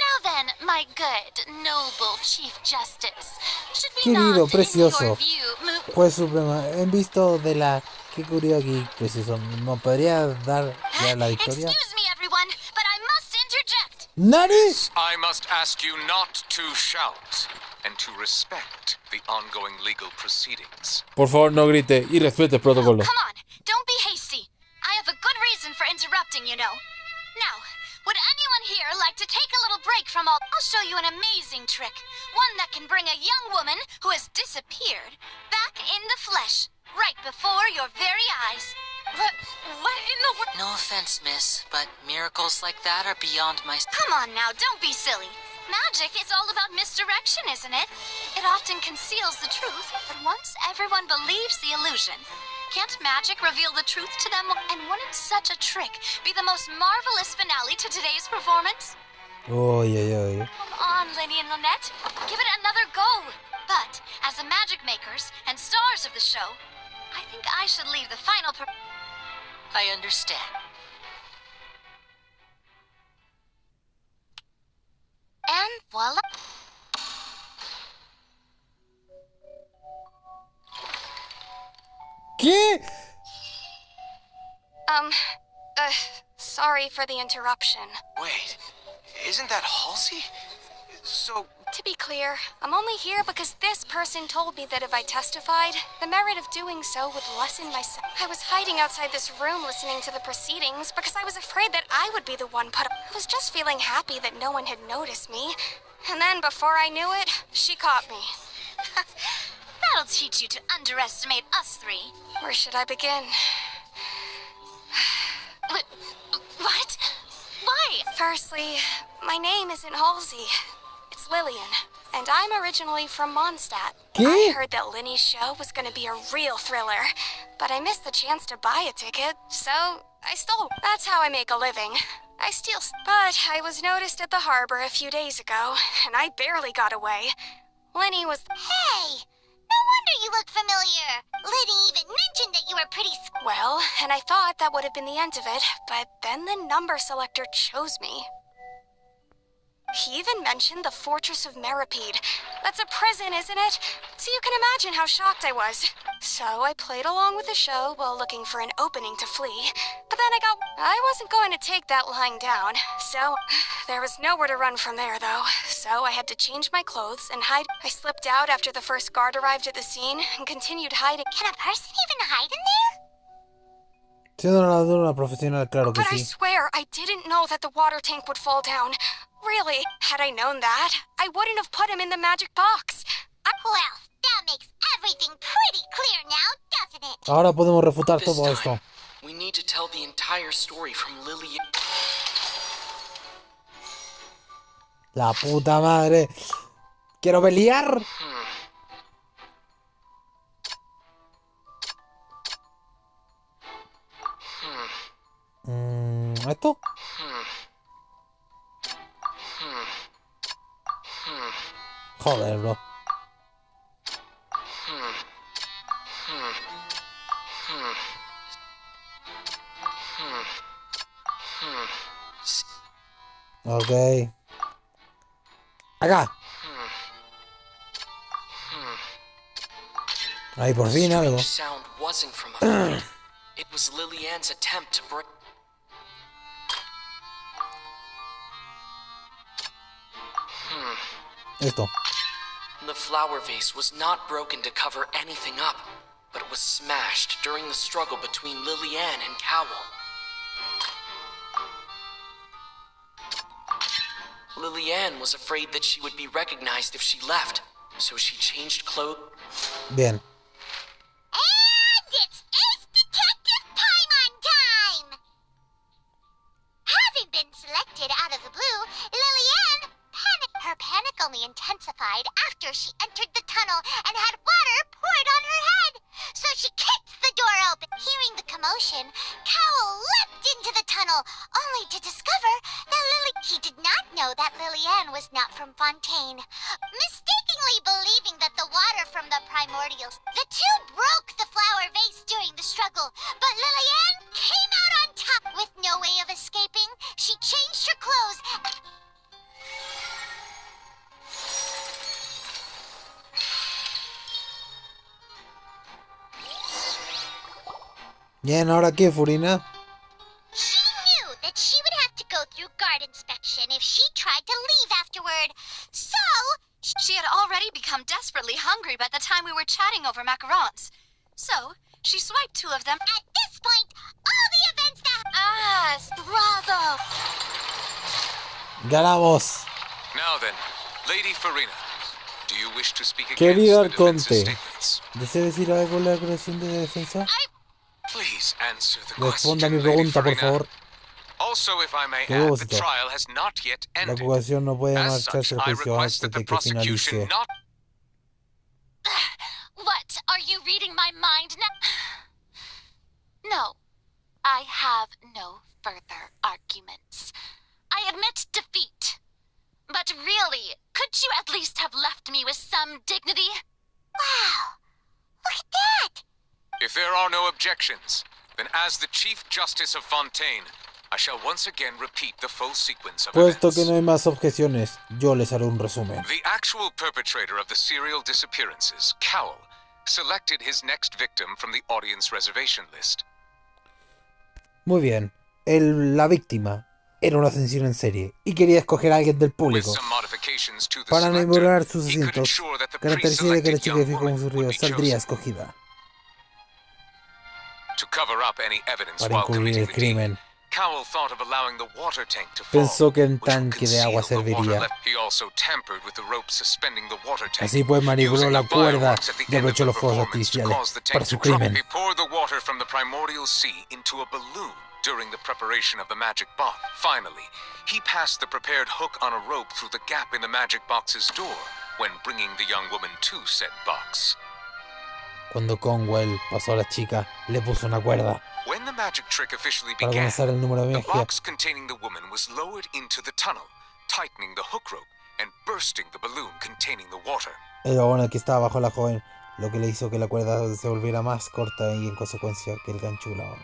C: Now then, my good, noble Chief Justice, should we
A: Querido,
C: not, in
A: precioso.
C: your view, move...
A: Juez Suprema, en visto de la... ¿Qué ocurrió aquí, preciso? ¿No podría dar ya la victoria?
C: Excuse me, everyone, but I must interject.
A: ¿Nani?
K: I must ask you not to shout and to respect the ongoing legal proceedings.
A: Por favor, no grite y respete el protocolo.
C: Come on, don't be hasty. I have a good reason for interrupting, you know. Now, would anyone here like to take a little break from all... I'll show you an amazing trick. One that can bring a young woman who has disappeared back in the flesh, right before your very eyes. What in the world?
H: No offense, miss, but miracles like that are beyond my...
C: Come on now, don't be silly. Magic is all about misdirection, isn't it? It often conceals the truth, but once everyone believes the illusion, can't magic reveal the truth to them? And wouldn't such a trick be the most marvelous finale to today's performance?
A: Oy, oy, oy.
C: Come on, Lenny and Lynette. Give it another go. But, as the magic makers and stars of the show, I think I should leave the final
H: I understand.
C: And voila.
A: ¿Qué?
G: Sorry for the interruption.
J: Wait, isn't that Halsey? So,
G: To be clear, I'm only here because this person told me that if I testified, the merit of doing so would lessen my I was hiding outside this room listening to the proceedings because I was afraid that I would be the one put up. I was just feeling happy that no one had noticed me. And then, before I knew it, she caught me.
C: That'll teach you to underestimate us three.
G: Where should I begin?
C: What? Why?
G: Firstly, my name isn't Halsey. It's Lillian, and I'm originally from Mondstadt.
A: ¿Qué?
G: I heard that Linny's show was going to be a real thriller, but I missed the chance to buy a ticket, so I stole. That's how I make a living. I steal. But I was noticed at the harbor a few days ago, and I barely got away. Linny was.
I: Hey! No wonder you look familiar. Liddy even mentioned that you were pretty.
G: Well, and I thought that would have been the end of it, but then the number selector chose me. He even mentioned the Fortress of Meripede. That's a prison, isn't it? So you can imagine how shocked I was. So I played along with the show while looking for an opening to flee. But then I wasn't going to take that lying down. So there was nowhere to run from there, though. So I had to change my clothes and hide. I slipped out after the first guard arrived at the scene and continued hiding.
I: Can a person even hide in there?
A: Siendo una profesional, claro que
G: But I
A: sí.
G: swear, I didn't know that the water tank would fall down. Really, had I known that, I wouldn't have put him in the magic box.
I: Well, that makes everything pretty clear now, doesn't it?
A: Ahora podemos refutar
L: This
A: todo
L: time,
A: esto.
L: we need to tell the entire story from Lily.
A: La puta madre. Quiero pelear. ¿Esto? Joder, bro. Ok. Acá. Ahí por fin algo.
L: Strange sound wasn't from a fight. It was Lillian's attempt to break.
A: Esto.
L: The flower vase was not broken to cover anything up, but it was smashed during the struggle between Lillian and Cowell. Lillian was afraid that she would be recognized if she left, so she changed clothes.
A: Bien.
I: And it's Ace Detective Paimon time! Having been selected out of the blue, Lillian her panic only intensified after she entered the tunnel and had water poured on her head. So she kicks the door open. Hearing the commotion, Cowell leapt into the tunnel, only to discover that he did not know that Lillian was not from Fontaine. Mistakenly believing that the water from the primordials, the two broke the flower vase during the struggle, but Lillian came out on top. With no way of escaping, she changed her clothes.
A: Bien, ¿ahora qué, Furina?
I: She knew that she would have to go through guard inspection if she tried to leave afterward. So,
C: she had already become desperately hungry by the time we were chatting over macarons. So, she swiped two of them.
I: At this point, all the events that...
C: Bravo!
A: Ganamos.
K: Now then, Lady Farina, do you wish to speak
A: Querido
K: against the defense's
A: Arconte,
K: statements?
A: ¿desea decir algo en la creación de defensa?
K: Please answer the
A: Responda a mi
K: question, Lady
A: pregunta, por
K: Farina.
A: favor.
K: Also, if I may
A: Qué
K: add, the
A: propósito.
K: trial has not yet
A: La
K: ended.
A: acusación no puede
K: As
A: marcharse
K: such,
A: al
K: I
A: juicio
K: request
A: antes
K: that the
A: de que
K: prosecution
A: finalice.
K: not...
C: What? Are you reading my mind now? No. I have no further arguments. I admit defeat. But really, could you at least have left me with some dignity?
I: Wow! Look at that!
K: If there are no objections, then as the Chief Justice of Fontaine, I shall once again repeat the full sequence of
A: Puesto
K: events.
A: que no hay más objeciones, yo les haré un resumen.
K: The actual perpetrator of the serial disappearances, Cowell, selected his next victim from the audience reservation list.
A: Muy bien. La víctima era un asesino en serie y quería escoger a alguien del público. Para enamorar sus asientos, garantizaría que la chica que fue con su río saldría escogida. Para encubrir el crimen, pensó que un tanque de agua serviría. Así pues manipuló la cuerda y aprovechó los fuegos artificiales para su crimen.
K: During the preparation of the magic box. Finally, he passed the prepared hook on a rope through the gap in the magic box's door when bringing the young woman to said box.
A: Cuando Conwell pasó a la chica, le puso una cuerda.
K: When the magic trick officially
A: Para
K: began,
A: comenzar el número de
K: the
A: magia,
K: box containing the woman was lowered into the tunnel, tightening the hook rope and bursting the balloon containing the water.
A: el vagón que estaba bajo la joven, lo que le hizo que la cuerda se volviera más corta y en consecuencia que el gancho la...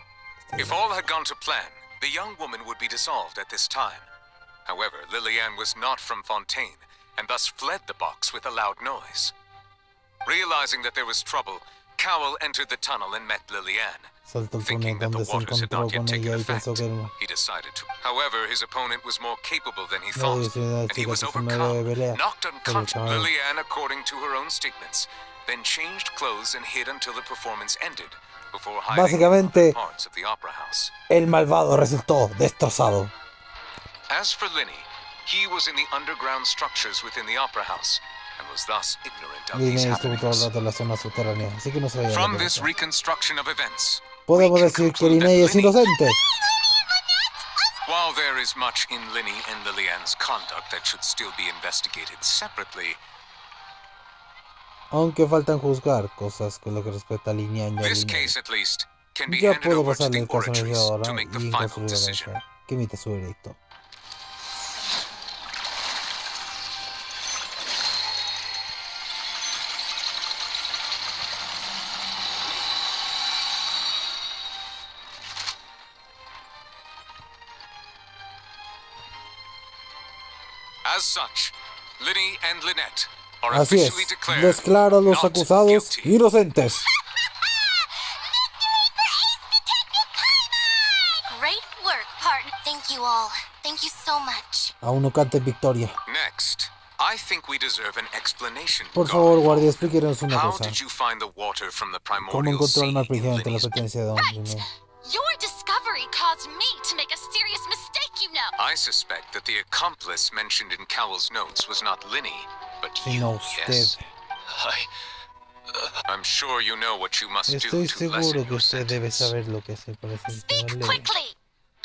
K: If all had gone to plan, the young woman would be dissolved at this time. However, Lillian was not from Fontaine, and thus fled the box with a loud noise. Realizing that there was trouble, Cowell entered the tunnel and met Lillian.
A: Saltó el túnel
K: Thinking that the
A: donde se
K: waters had
A: encontró
K: not yet
A: con
K: taken
A: ella y
K: effect,
A: pensó que era
K: he decided to. However, his opponent was more capable than he
A: la
K: thought,
A: diversidad
K: and he
A: chica
K: was
A: que fue una de
K: overcome,
A: pelea
K: knocked
A: por el
K: unconscious.
A: caballo.
K: Lillian, according to her own statements, then changed clothes and hid until the performance ended, before hiding
A: Básicamente,
K: in parts of the opera house.
A: el malvado resultó destrozado.
K: As for Linny, he was in the underground structures within the opera house, and was thus ignorant of these
A: Linnea estuvo todo el
K: happenings.
A: rato en la zona subterránea, así que no sabía lo
K: From
A: que
K: this
A: pasó.
K: reconstruction of events,
A: Podemos decir que Linnea es inocente.
K: while there is much in Linny and Lillian's conduct that should still be investigated separately,
A: Aunque faltan juzgar cosas con lo que respecta a Linnea y a
K: this
A: Linnea.
K: case at least can be
A: Ya
K: handed
A: puedo
K: over to
A: pasarle
K: the
A: el caso a la
K: oratress
A: legisladora
K: to make the
A: y
K: final
A: construir la
K: decision.
A: cancha que emite su veredicto.
K: As such, Linny and Lynette are
A: Así es,
K: officially declared
A: declaro a los
K: not
A: acusados
K: guilty.
A: inocentes.
I: Great work, partner. Thank you all. Thank you so much.
A: Aún no canten victoria.
K: Next, I think we deserve an explanation.
A: Por favor, guardia, explíquenos una
K: How
A: cosa.
K: did you find the water from the
A: ¿Cómo
K: primordial
A: encontró
K: sea
A: el mar
K: in
A: prigente en la
K: Linny's...
A: pertenencia de Don Linnea?
C: Your discovery caused me to make a serious mistake, you know.
K: I suspect that the accomplice mentioned in Cowell's notes was not Linny, but you,
A: Sino usted.
K: yes. I'm sure you know what you must
A: Estoy
K: do to
A: seguro
K: lessen
A: que
K: your
A: usted debe
K: sentence.
A: saber lo que hacer para
C: Speak
A: sentenciarle.
C: quickly.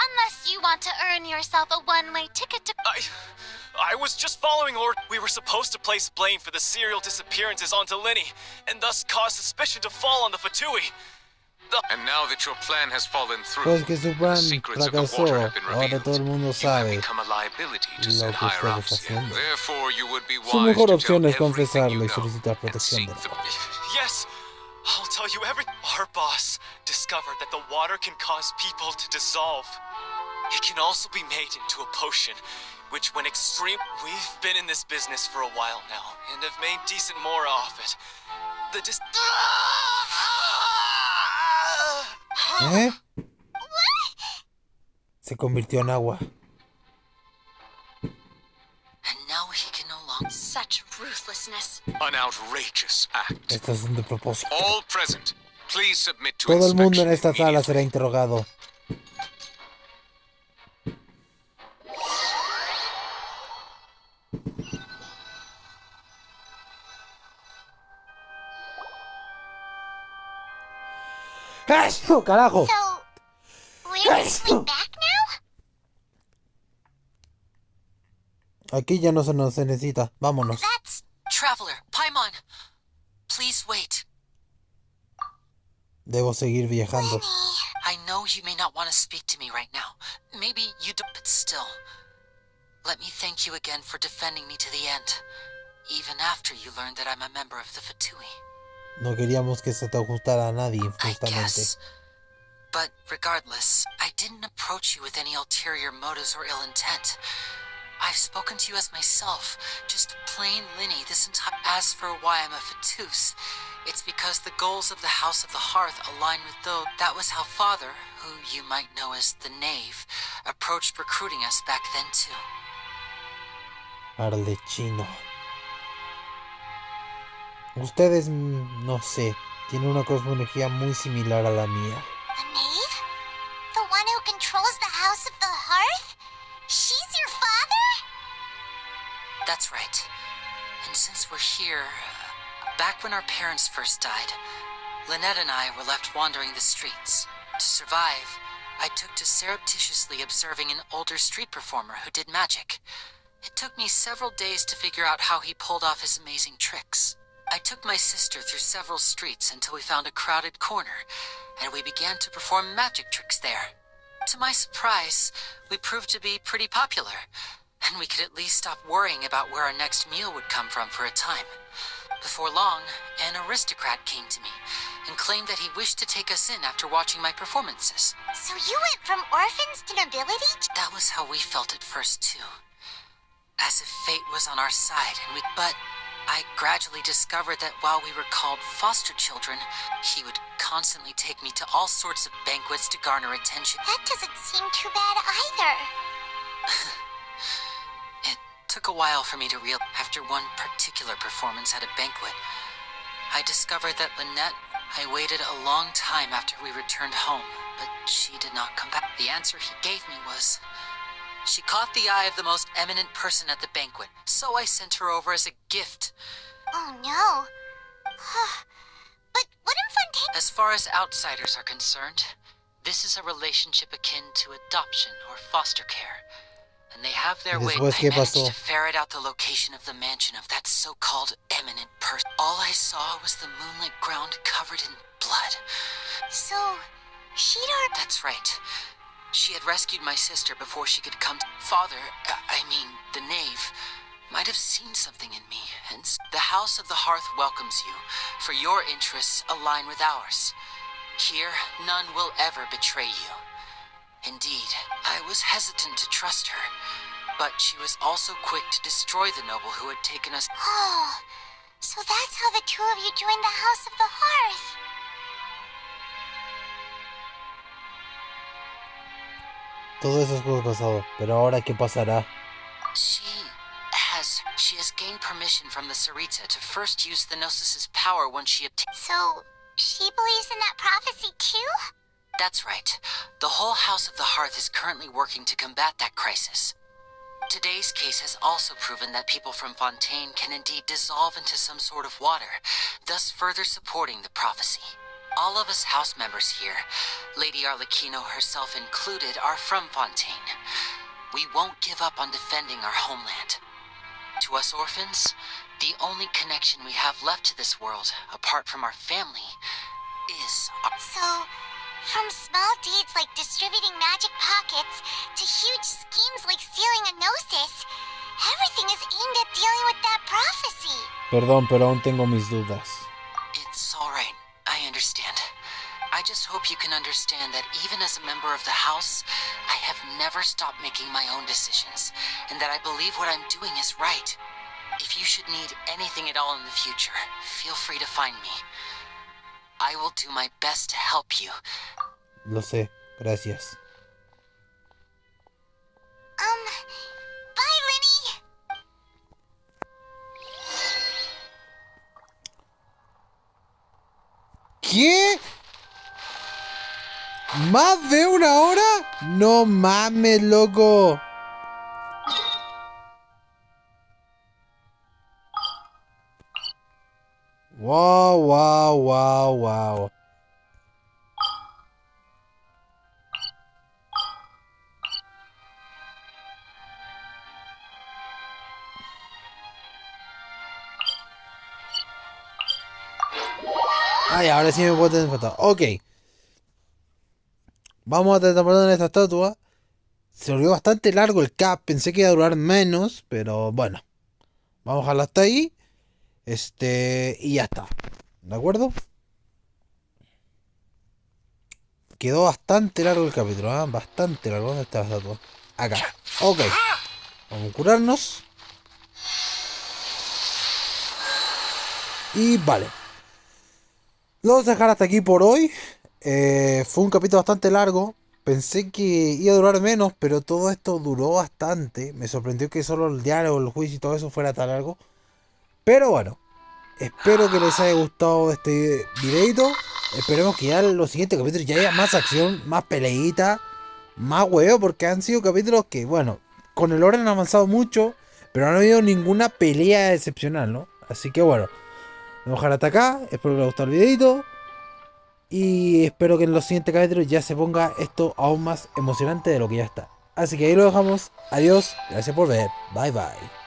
I: Unless you want to earn yourself a one-way ticket to...
N: I was just following order. We were supposed to place blame for the serial disappearances onto Linny, and thus cause suspicion to fall on the Fatui.
K: And now that your plan has fallen through,
A: Pues que su
K: the
A: plan
K: secrets of the
A: fracasó,
K: water have been
A: ahora
K: revealed.
A: todo el mundo
K: You have
A: sabe
K: become a liability to
A: lo
K: said
A: que
K: higher
A: usted
K: ups.
A: está haciendo.
K: Therefore, you would be
A: Su
K: wise
A: mejor
K: to
A: opción
K: tell
A: es
K: everything
A: confesarlo
K: you
A: y
K: know
A: solicitar
K: and
A: protección
K: seek
A: de
K: the...
A: la ley.
N: Yes, I'll tell you everything. Our boss discovered that the water can cause people to dissolve. It can also be made into a potion, which when extreme... We've been in this business for a while now, and have made decent more off it.
A: ¿Eh? Se convirtió en agua.
H: And now he can no longer...
C: Such ruthlessness.
K: An outrageous act.
A: Esto es un de propósito.
K: All present, please submit to
A: Todo el mundo en
K: inspection
A: esta sala
K: immediately.
A: será interrogado. ¡Eso, carajo!
I: So, we're going back now?
A: Aquí ya no se nos necesita. Vámonos.
I: That's...
H: Traveler, Paimon, please wait.
A: Debo seguir viajando.
H: I know you may not want to speak to me right now. Maybe you don't, but still. Let me thank you again for defending me to the end. Even after you learned that I'm a member of the Fatui.
A: No queríamos que se te ajustara a nadie injustamente.
H: But regardless, I didn't approach you with any ulterior motives or ill intent. I've spoken to you as myself, just plain Linny this entire... As for why I'm a Fatous, it's because the goals of the House of the Hearth align with those... That was how Father, who you might know as the Knave, approached recruiting us back then too.
A: Arlechino. Ustedes, no sé, tienen una cosmología muy similar a la mía.
I: The knave? The one who controls the House of the Hearth? She's your father?
H: That's right. And since we're here, back when our parents first died, Lynette and I were left wandering the streets. To survive, I took to surreptitiously observing an older street performer who did magic. It took me several days to figure out how he pulled off his amazing tricks. I took my sister through several streets until we found a crowded corner, and we began to perform magic tricks there. To my surprise, we proved to be pretty popular, and we could at least stop worrying about where our next meal would come from for a time. Before long, an aristocrat came to me and claimed that he wished to take us in after watching my performances.
I: So you went from orphans to nobility?
H: That was how we felt at first, too. As if fate was on our side, but I gradually discovered that while we were called foster children, he would constantly take me to all sorts of banquets to garner attention.
I: That doesn't seem too bad either.
H: It took a while for me to realize. After one particular performance at a banquet, I discovered that Lynette, I waited a long time after we returned home, but she did not come back. The answer he gave me was, she caught the eye of the most eminent person at the banquet, so I sent her over as a gift.
I: Oh no. But what in Fontaine?
H: As far as outsiders are concerned, this is a relationship akin to adoption or foster care. And they have their way. I managed to ferret out the location of the mansion of that so-called eminent person. All I saw was the moonlit ground covered in blood.
I: So, she'd already...
H: That's right. She had rescued my sister before she could come. Father, I mean, the knave, might have seen something in me, hence the House of the Hearth welcomes you, for your interests align with ours. Here, none will ever betray you. Indeed, I was hesitant to trust her, but she was also quick to destroy the noble who had taken us.
I: Oh, so that's how the two of you joined the House of the Hearth.
A: Todo eso es pasado, pero ahora ¿qué pasará?
H: She has gained permission from the Sarita to first use the Gnosis' power when she obtains.
I: So, she believes in that prophecy too?
H: That's right. The whole House of the Hearth is currently working to combat that crisis. Today's case has also proven that people from Fontaine can indeed dissolve into some sort of water, thus further supporting the prophecy. All of us house members here, Lady Arlecchino herself included, are from Fontaine. We won't give up on defending our homeland. To us orphans, the only connection we have left to this world, apart from our family, is our...
I: So, from small deeds like distributing magic pockets to huge schemes like stealing a Gnosis, everything is aimed at dealing with that prophecy.
A: Perdón, pero aún tengo mis dudas.
H: It's alright. I understand. I just hope you can understand that even as a member of the House, I have never stopped making my own decisions, and that I believe what I'm doing is right. If you should need anything at all in the future, feel free to find me. I will do my best to help you.
A: Lo sé, gracias.
I: Bye, Linny!
A: ¿Qué? ¿Más de una hora? No mames, loco. Wow, wow, wow, wow. Ay, ahora sí me puedo tener. Ok. Vamos a transportar esta estatua. Se volvió bastante largo el cap. Pensé que iba a durar menos. Pero bueno. Vamos a dejarlo hasta ahí. Y ya está. ¿De acuerdo? Quedó bastante largo el capítulo, ¿eh? Bastante largo. ¿Dónde está la estatua? Acá. Ok. Vamos a curarnos. Y vale. Lo vamos a dejar hasta aquí por hoy. Fue un capítulo bastante largo. Pensé que iba a durar menos, pero todo esto duró bastante. Me sorprendió que solo el diálogo, el juicio y todo eso fuera tan largo. Pero bueno. Espero que les haya gustado este videito. Esperemos que ya en los siguientes capítulos ya haya más acción, más peleita, más huevo, porque han sido capítulos que, bueno, con el orden han avanzado mucho, pero no ha habido ninguna pelea excepcional, ¿no? Así que bueno, vamos a dejar hasta acá. Espero que les haya gustado el videito. Y espero que en los siguientes capítulos ya se ponga esto aún más emocionante de lo que ya está. Así que ahí lo dejamos. Adiós. Gracias por ver. Bye bye.